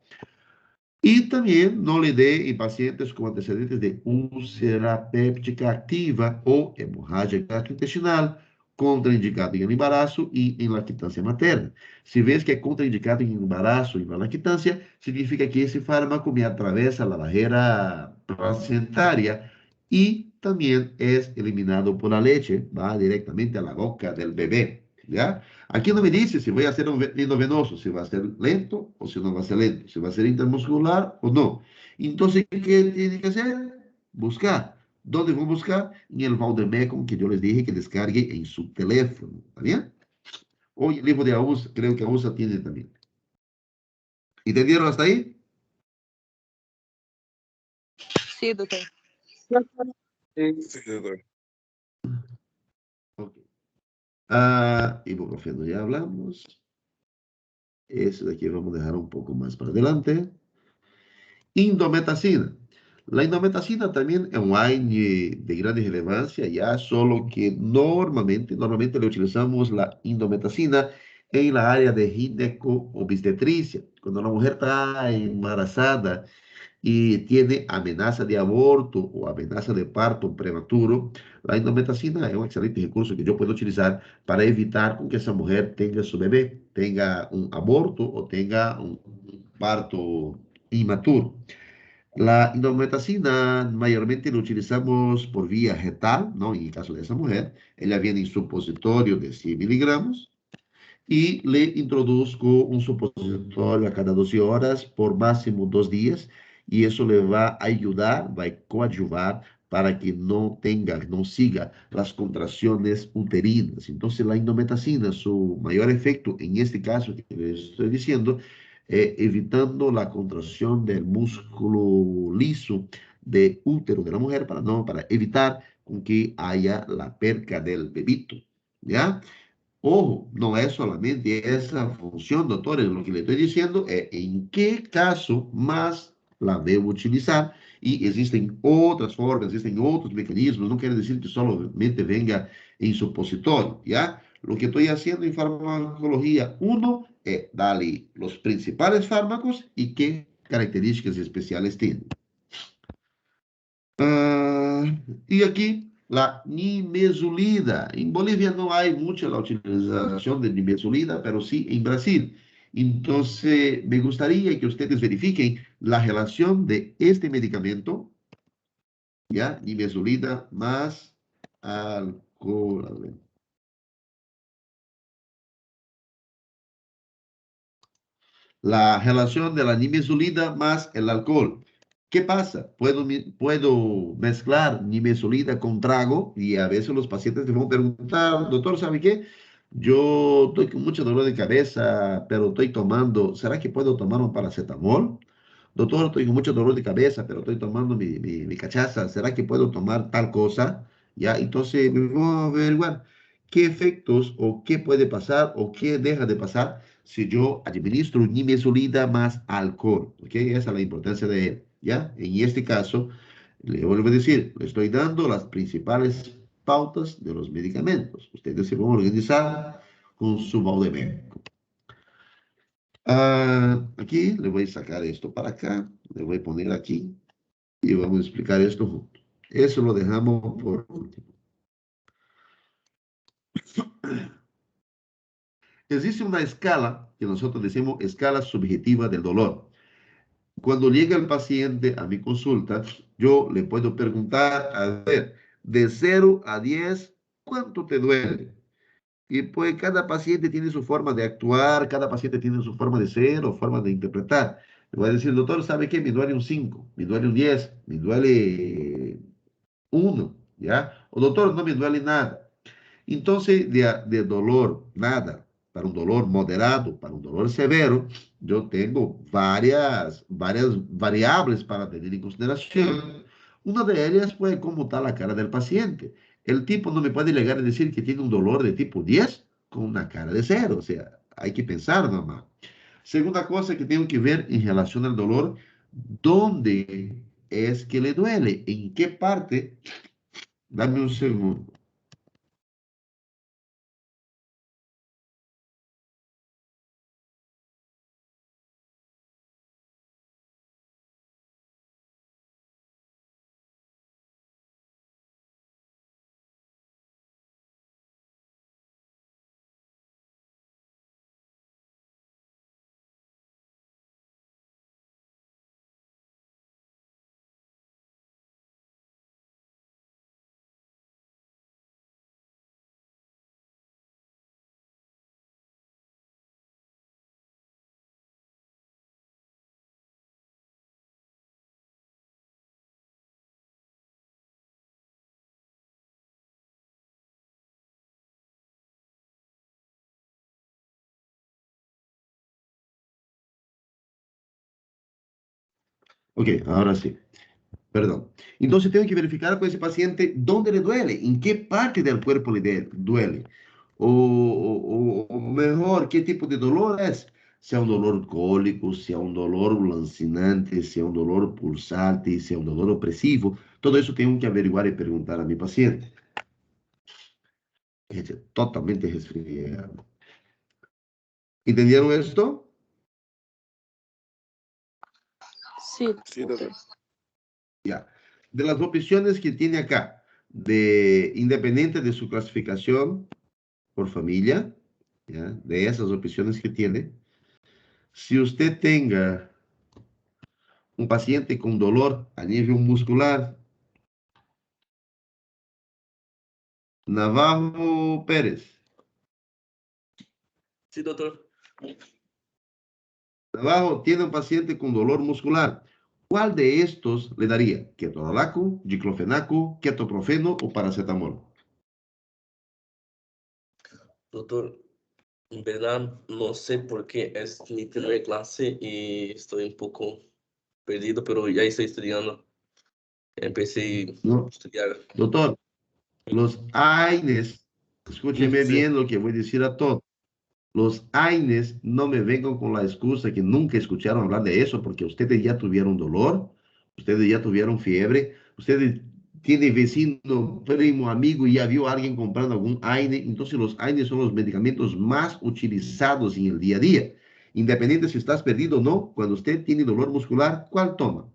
Y también no le dé en pacientes con antecedentes de úlcera péptica activa o hemorragia gastrointestinal, contraindicado en el embarazo y en lactancia materna. Si ves que es contraindicado en el embarazo y en la lactancia, significa que ese fármaco me atraviesa la barrera placentaria y también es eliminado por la leche, va directamente a la boca del bebé, ¿ya? Aquí no me dice si voy a hacer un endovenoso, si va a ser lento o si no va a ser lento, si va a ser intermuscular o no. Entonces, ¿qué tiene que hacer? Buscar. ¿Dónde vou buscar? En el Valdemecum, que yo les dije que descargue en su teléfono. ¿Está bien? O el libro de AUSA, creo que AUSA tiene también. ¿Entendieron hasta ahí? Sí, doctor. Sí, doctor. Ok. Ibuprofeno ya hablamos. Ese de aquí vamos a dejar un poco más para adelante. Indometacina. La indometacina también es un AINE de grande relevancia, ya solo que normalmente le utilizamos la indometacina en la área de gineco-obstetricia. Cuando la mujer está embarazada y tiene amenaza de aborto o amenaza de parto prematuro, la indometacina es un excelente recurso que yo puedo utilizar para evitar que esa mujer tenga su bebé, tenga un aborto o tenga un parto inmaturo. La indometacina mayormente lo utilizamos por vía retal, ¿no? En el caso de esa mujer, ella viene en supositorio de 100 miligramos y le introduzco un supositorio a cada 12 horas por máximo 2 días y eso le va a ayudar, va a coadyuvar para que no tenga, no siga las contracciones uterinas. Entonces la indometacina, su mayor efecto en este caso que les estoy diciendo, evitando la contracción del músculo liso de útero de la mujer para evitar con que haya la perca del bebito, ¿ya? Ojo, no es solamente esa función, doctores. Lo que le estoy diciendo es en qué caso más la debo utilizar. Y existen otras formas, existen otros mecanismos. No quiere decir que solamente venga en supositorio, ¿ya? Lo que estoy haciendo en farmacología, uno, es darle los principales fármacos y qué características especiales tienen. Y aquí la nimesulida. En Bolivia no hay mucha la utilización de nimesulida, pero sí en Brasil. Entonces, me gustaría que ustedes verifiquen la relación de este medicamento, ¿ya? Nimesulida más alcohol. A ver. La relación de la nimesulida más el alcohol. ¿Qué pasa? Puedo mezclar nimesulida con trago y a veces los pacientes te van a preguntar, doctor, ¿sabe qué? Yo estoy con mucho dolor de cabeza, pero estoy tomando, ¿será que puedo tomar un paracetamol? Doctor, estoy con mucho dolor de cabeza, pero estoy tomando mi cachaza, ¿será que puedo tomar tal cosa? Ya, entonces vamos a averiguar qué efectos o qué puede pasar o qué deja de pasar si yo administro nimesulida más alcohol, ¿ok? Esa es la importancia de él, ¿ya? En este caso, le vuelvo a decir, le estoy dando las principales pautas de los medicamentos. Ustedes se van a organizar con su Valdemecum. Aquí le voy a sacar esto para acá, le voy a poner aquí y vamos a explicar esto juntos. Eso lo dejamos por último. Existe una escala que nosotros decimos escala subjetiva del dolor. Cuando llega el paciente a mi consulta, yo le puedo preguntar, a ver, de 0 a 10, ¿cuánto te duele? Y pues cada paciente tiene su forma de actuar, cada paciente tiene su forma de ser o forma de interpretar. Le voy a decir, doctor, ¿sabe qué? Me duele un 5, me duele un 10, me duele 1, ¿ya? O doctor, no me duele nada. Entonces, de dolor nada, para un dolor moderado, para un dolor severo, yo tengo varias variables para tener en consideración. Una de ellas fue cómo está la cara del paciente. El tipo no me puede llegar a decir que tiene un dolor de tipo 10 con una cara de 0. O sea, hay que pensar nomás. Segunda cosa que tengo que ver en relación al dolor, ¿dónde es que le duele? ¿En qué parte Dame un segundo. Ok, ahora sí. Perdón. Entonces tengo que verificar con ese paciente dónde le duele, en qué parte del cuerpo duele. O mejor, qué tipo de dolor es. Si es un dolor cólico, si es un dolor lancinante, si es un dolor pulsante, si es un dolor opresivo. Todo eso tengo que averiguar y preguntar a mi paciente. Gente, totalmente resfriado. ¿Entendieron esto? Sí, Sí, doctor. Ya. De las opciones que tiene acá, independiente de su clasificación por familia, ¿ya? De esas opciones que tiene, si usted tenga un paciente con dolor a nivel muscular, Navarro Pérez. Sí, doctor. Navarro tiene un paciente con dolor muscular. ¿Cuál de estos le daría? ¿Ketorolaco, diclofenaco, ketoprofeno o paracetamol? Doctor, en verdad no sé por qué es mi primera clase y estoy un poco perdido, pero ya estoy estudiando. Empecé a No, estudiar. doctor, los AINES, escúcheme Sí. bien lo que voy a decir a todos. Los AINES no me vengan con la excusa que nunca escucharon hablar de eso, porque ustedes ya tuvieron dolor, ustedes ya tuvieron fiebre, ustedes tienen vecino, primo, amigo y ya vio a alguien comprando algún AINE. Entonces los AINES son los medicamentos más utilizados en el día a día. Independiente si estás perdido o no, cuando usted tiene dolor muscular, ¿cuál toma?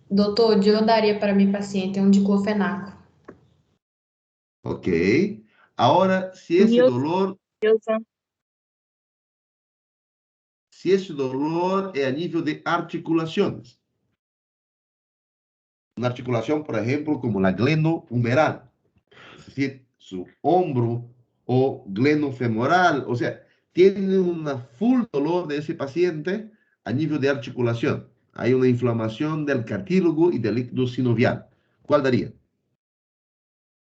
Doutor, eu daria para mi paciente um diclofenaco. Ok. Ahora, si ese dolor es a nivel de articulaciones, una articulación, por ejemplo, como la glenohumeral, es decir, su hombro o glenofemoral, o sea, tiene una full dolor de ese paciente a nivel de articulación. Hay una inflamación del cartílago y del líquido sinovial. ¿Cuál daría?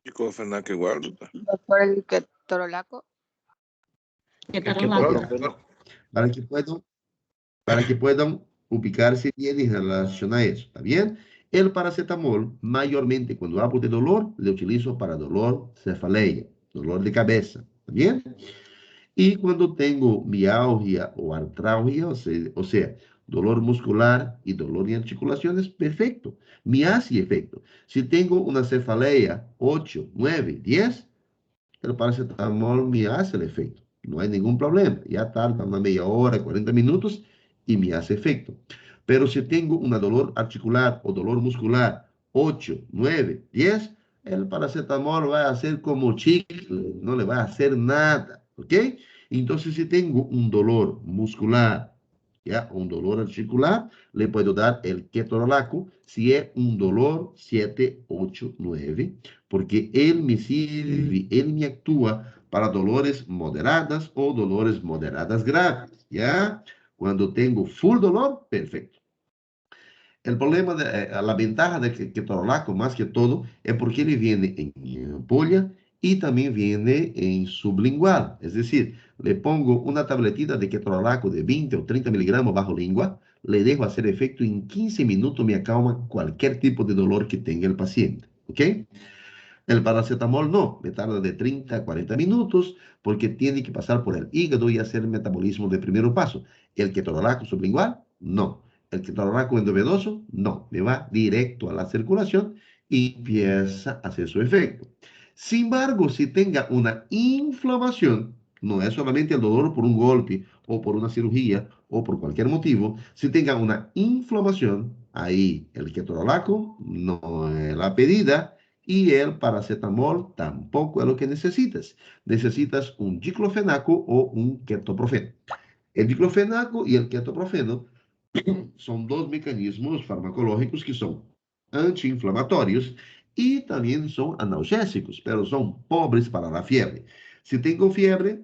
Diclofenaco igual, doctor. Doctor, el ketorolaco. Ketorolaco. Para que puedan ubicarse bien en relación a eso, ¿está bien? El paracetamol, mayormente cuando hablo de dolor, le utilizo para dolor cefaleia, dolor de cabeza, ¿está bien? Y cuando tengo mialgia o artralgia, o sea, dolor muscular y dolor en articulaciones, perfecto, me hace efecto. Si tengo una cefaleia 8, 9, 10, el paracetamol me hace el efecto. No hay ningún problema. Ya tarda una media hora, 40 minutos y me hace efecto. Pero si tengo un dolor articular o dolor muscular 8, 9, 10, el paracetamol va a ser como chicle, no le va a hacer nada. ¿Ok? Entonces, si tengo un dolor muscular, ¿ya? Un dolor articular, le puedo dar el ketorolaco si es un dolor 7, 8, 9, porque él me sirve, él me actúa para dolores moderadas o dolores moderadas graves, ¿ya? Cuando tengo full dolor, perfecto. El problema, la ventaja de ketorolaco, más que todo, es porque ele viene en ampolla y también viene en sublingual. Es decir, le pongo una tabletita de ketorolaco de 20 o 30 miligramos bajo lengua, le dejo hacer efecto en 15 minutos, me acalma cualquier tipo de dolor que tenga el paciente. ¿Ok? El paracetamol no, me tarda de 30 a 40 minutos porque tiene que pasar por el hígado y hacer el metabolismo de primer paso. El ketorolaco sublingual, no. El ketorolaco endovenoso, no. Me va directo a la circulación y empieza a hacer su efecto. Sin embargo, si tenga una inflamación, no es solamente el dolor por un golpe o por una cirugía o por cualquier motivo, si tenga una inflamación, ahí el ketorolaco no es la pedida y el paracetamol tampoco es lo que necesitas. Necesitas un diclofenaco o un ketoprofeno. El diclofenaco y el ketoprofeno son dos mecanismos farmacológicos que son antiinflamatorios y también son analgésicos, pero son pobres para la fiebre. Si tengo fiebre,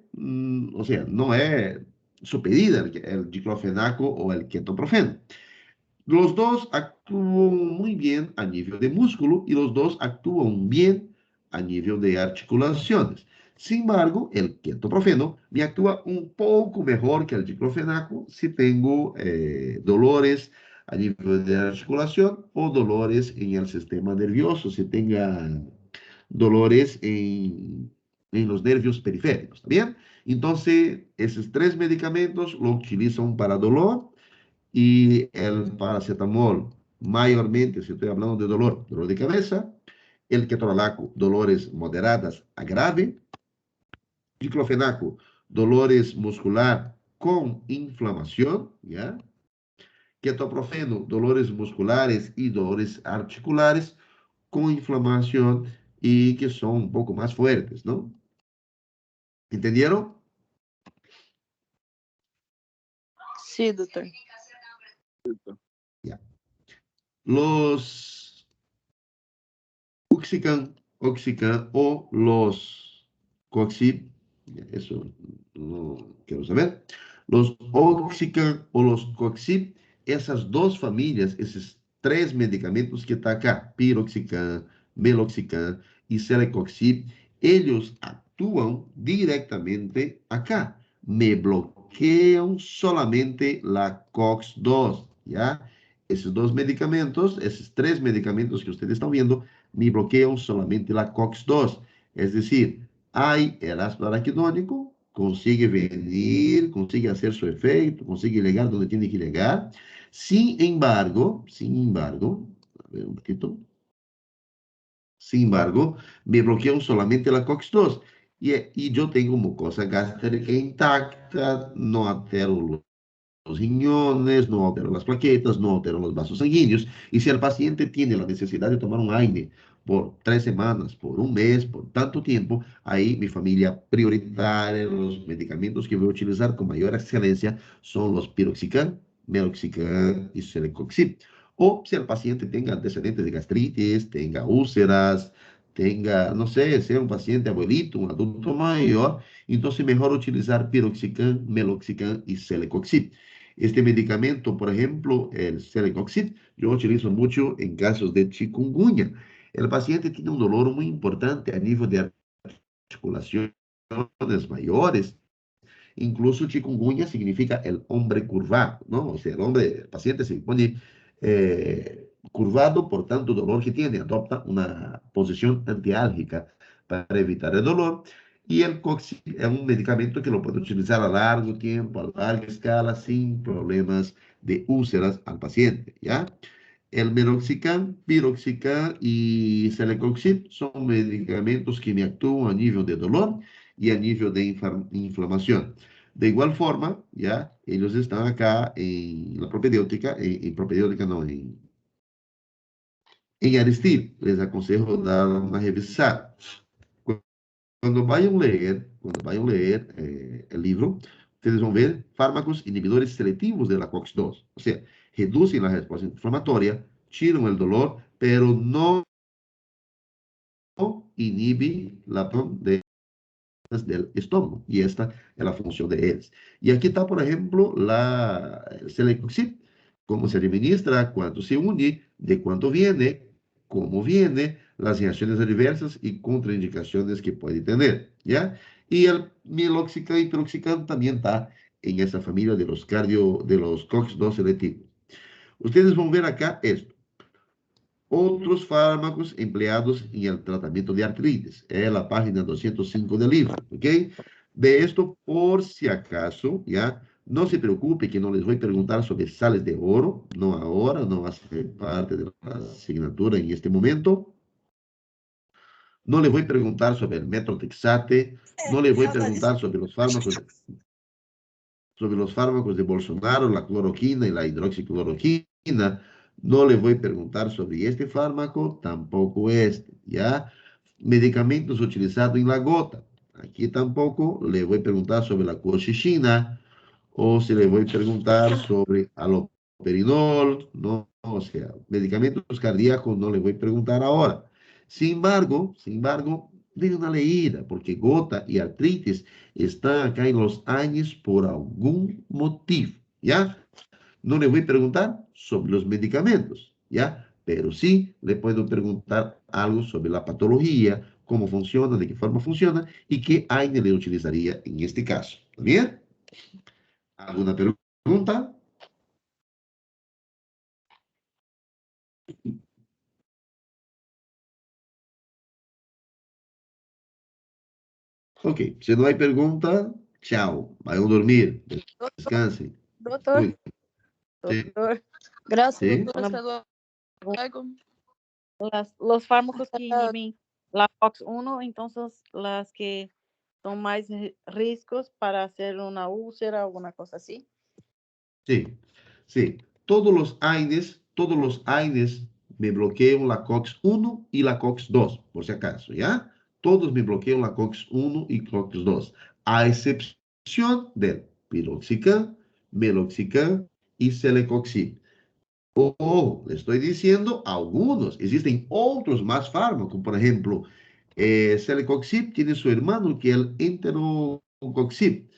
o sea, no es supedida el diclofenaco o el ketoprofeno. Los dos actúan muy bien a nivel de músculo y los dos actúan bien a nivel de articulaciones. Sin embargo, el ketoprofeno me actúa un poco mejor que el diclofenaco si tengo dolores a nivel de articulación o dolores en el sistema nervioso, si tenga dolores en los nervios periféricos, ¿está bien? Entonces, esos tres medicamentos lo utilizan para dolor y el paracetamol, mayormente, si estoy hablando de dolor de cabeza, el ketorolaco, dolores moderadas a grave, diclofenaco, dolores muscular con inflamación, ¿ya? Ketoprofeno, dolores musculares y dolores articulares con inflamación y que son un poco más fuertes, ¿no? ¿Entendieron? Sí, doctor. Ya. Los Oxycan o los Coxib, eso no quiero saber. Los Oxycan o los Coxib, esas dos familias, esos tres medicamentos que están acá, piroxicam, meloxicam y celecoxib, ellos actúan directamente acá. Me bloquean solamente la COX-2, ¿ya? Esos dos medicamentos, esos tres medicamentos que ustedes están viendo, me bloquean solamente la COX-2. Es decir, hay el ácido araquidónico, consigue venir, consigue hacer su efecto, consigue llegar donde tiene que llegar. Sin embargo, a ver un poquito. Sin embargo, me bloquean solamente la COX-2. Y yo tengo mucosa gástrica intacta, no altero los riñones, no alteran las plaquetas, no alteran los vasos sanguíneos. Y si el paciente tiene la necesidad de tomar un AINE por 3 semanas, por un mes, por tanto tiempo, ahí mi familia prioritaria, los medicamentos que voy a utilizar con mayor excelencia son los piroxicam, meloxicam y celecoxib. O si el paciente tenga antecedentes de gastritis, tenga úlceras, tenga, no sé, sea un paciente abuelito, un adulto mayor, entonces mejor utilizar piroxicam, meloxicam y celecoxib. Este medicamento, por ejemplo, el celecoxib, yo utilizo mucho en casos de chikungunya. El paciente tiene un dolor muy importante a nivel de articulaciones mayores. Incluso chikungunya significa el hombre curvado, ¿no? O sea, el paciente se pone curvado por tanto dolor que tiene, adopta una posición antiálgica para evitar el dolor. Y el Coxib es un medicamento que lo puede utilizar a largo tiempo, a larga escala, sin problemas de úlceras al paciente, ¿ya? El meroxicam, piroxicam y celecoxib son medicamentos que me actúan a nivel de dolor y a nivel de inflamación. De igual forma, ya, ellos están acá en la propedéutica, propedéutica no, en Aristil. Les aconsejo dar una revisada. Cuando vayan a leer el libro, ustedes van a ver fármacos inhibidores selectivos de la COX-2. O sea, reducen la respuesta inflamatoria, tiran el dolor, pero no inhiben la del estómago. Y esta es la función de ellos. Y aquí está, por ejemplo, el celecoxib, cómo se administra, cuánto se une, de cuánto viene, cómo viene, las reacciones adversas y contraindicaciones que puede tener, ¿ya? Y el meloxicam y piroxicam también está en esa familia de los COX-2 selectivos. Ustedes van a ver acá esto. Otros fármacos empleados en el tratamiento de artritis. Es la página 205 del libro, ¿ok? De esto, por si acaso, ¿ya? No se preocupe que no les voy a preguntar sobre sales de oro, no ahora, no va a ser parte de la asignatura en este momento. No les voy a preguntar sobre el metotrexate, no les voy a preguntar sobre los fármacos de Bolsonaro, la cloroquina y la hidroxicloroquina. No les voy a preguntar sobre este fármaco, tampoco este, ¿ya? Medicamentos utilizados en la gota. Aquí tampoco le voy a preguntar sobre la colchicina o se le voy a preguntar sobre aloperinol, ¿no? O sea, medicamentos cardíacos no le voy a preguntar ahora. Sin embargo, denle una leída, porque gota y artritis están acá en los años por algún motivo, ¿ya? No le voy a preguntar sobre los medicamentos, ¿ya? Pero sí le puedo preguntar algo sobre la patología, cómo funciona, de qué forma funciona y qué AINE le utilizaría en este caso. ¿Está bien? ¿Alguna pregunta? Ok, si no hay pregunta, chao, vayan a dormir, descansen. Doctor, Uy, sí, doctor, gracias. sí. Doctor, los fármacos que inhiben la COX-1, entonces las que son más riesgos para hacer una úlcera o alguna cosa así. Sí, sí. Todos los AINES me bloquean la COX-1 y la COX-2, por si acaso, ¿ya? Todos me bloquean la COX-1 y COX-2, a excepción del piroxicam, meloxicam y celecoxib. Le estoy diciendo algunos, existen otros más fármacos, por ejemplo, celecoxib tiene su hermano que es el enterocoxib.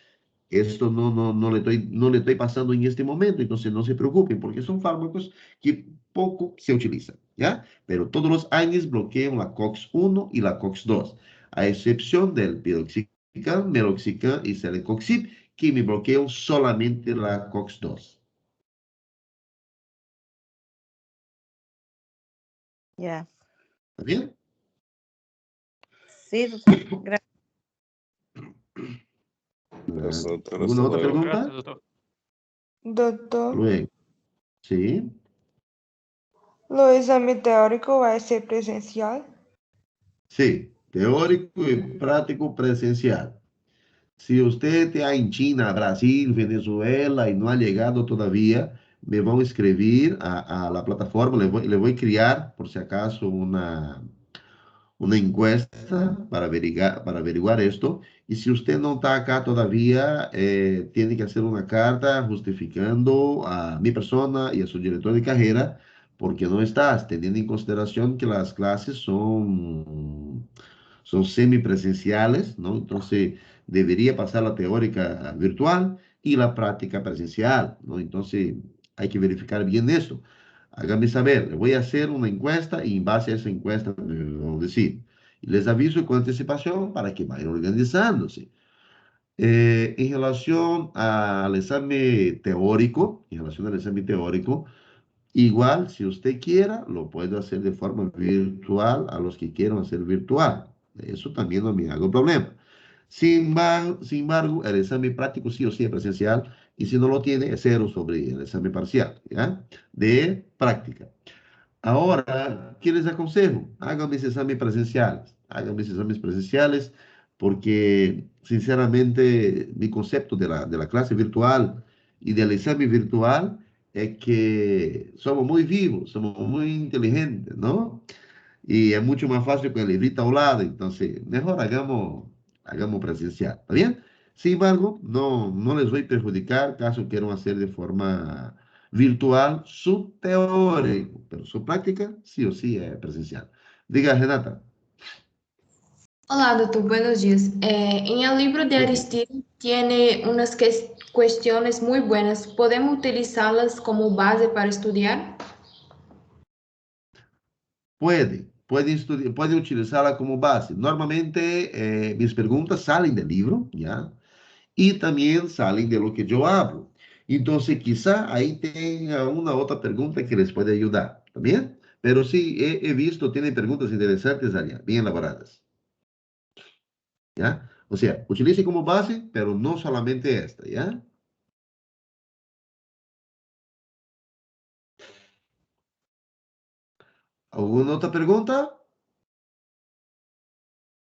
Esto no le estoy pasando en este momento, entonces no se preocupen, porque son fármacos que poco se utilizan, ¿ya? Pero todos los AINES bloquean la COX-1 y la COX-2, a excepción del piroxicam, meloxicam y celecoxib, que me bloquean solamente la COX-2. Ya. ¿Está bien? Sí, doctor. Gracias. Gracias, doctor. ¿Alguna Hasta otra luego. pregunta? Gracias, doctor. Doutor, Luego. Sí. o exame teórico vai ser presencial? Sí, teórico y práctico presencial. Si usted está en China, Brasil, Venezuela y no ha llegado todavía, me van a escribir a la plataforma, le voy a crear, por si acaso, una encuesta para averiguar esto. Y si usted no está acá todavía, tiene que hacer una carta justificando a mi persona y a su director de carrera, porque no estás, teniendo en consideración que las clases son semipresenciales, ¿no? Entonces, debería pasar la teórica virtual y la práctica presencial, ¿no? Entonces, hay que verificar bien eso. Hágame saber, le voy a hacer una encuesta y en base a esa encuesta me van a decir. Y les aviso con anticipación para que vayan organizándose. En relación al examen teórico, igual, si usted quiera, lo puede hacer de forma virtual a los que quieran hacer virtual. Eso también no me hago problema. Sin embargo, el examen práctico sí o sí es presencial y si no lo tiene, es 0 sobre el examen parcial, ¿ya? De práctica. Ahora, ¿qué les aconsejo? Hagan mis exámenes presenciales. Hagan mis exámenes presenciales porque, sinceramente, mi concepto de la clase virtual y del examen virtual es que somos muy vivos, somos muy inteligentes, ¿no? Y es mucho más fácil con el librito a un lado. Entonces, mejor hagamos presencial, ¿está bien? Sin embargo, no les voy a perjudicar caso quieran hacer de forma virtual su teórico, pero su práctica sí o sí es presencial. Diga, Renata. Olá, doutor, buenos dias. Em el libro de Aristide tiene unas cuestiones muy buenas. ¿Podemos utilizarlas como base para estudiar? Pueden utilizarla como base. Normalmente, mis preguntas salen del libro, ¿ya? Y también salen de lo que yo hablo. Entonces, quizá ahí tenga una otra pregunta que les puede ayudar, ¿está bien? Pero sí, he visto, tienen preguntas interesantes allá, bien elaboradas. ¿Ya? O sea, utilice como base, pero no solamente esta, ¿ya? ¿Alguna otra pregunta?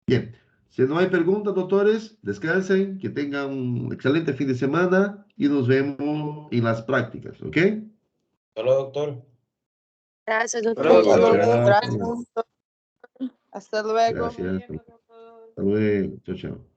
Bien, si no hay preguntas, doctores, descansen, que tengan un excelente fin de semana y nos vemos en las prácticas, ¿ok? Hola, doctor. Gracias, Hola, doctor. doctor. Gracias. Gracias. Hasta luego. Gracias. Hasta luego. Chao, chao.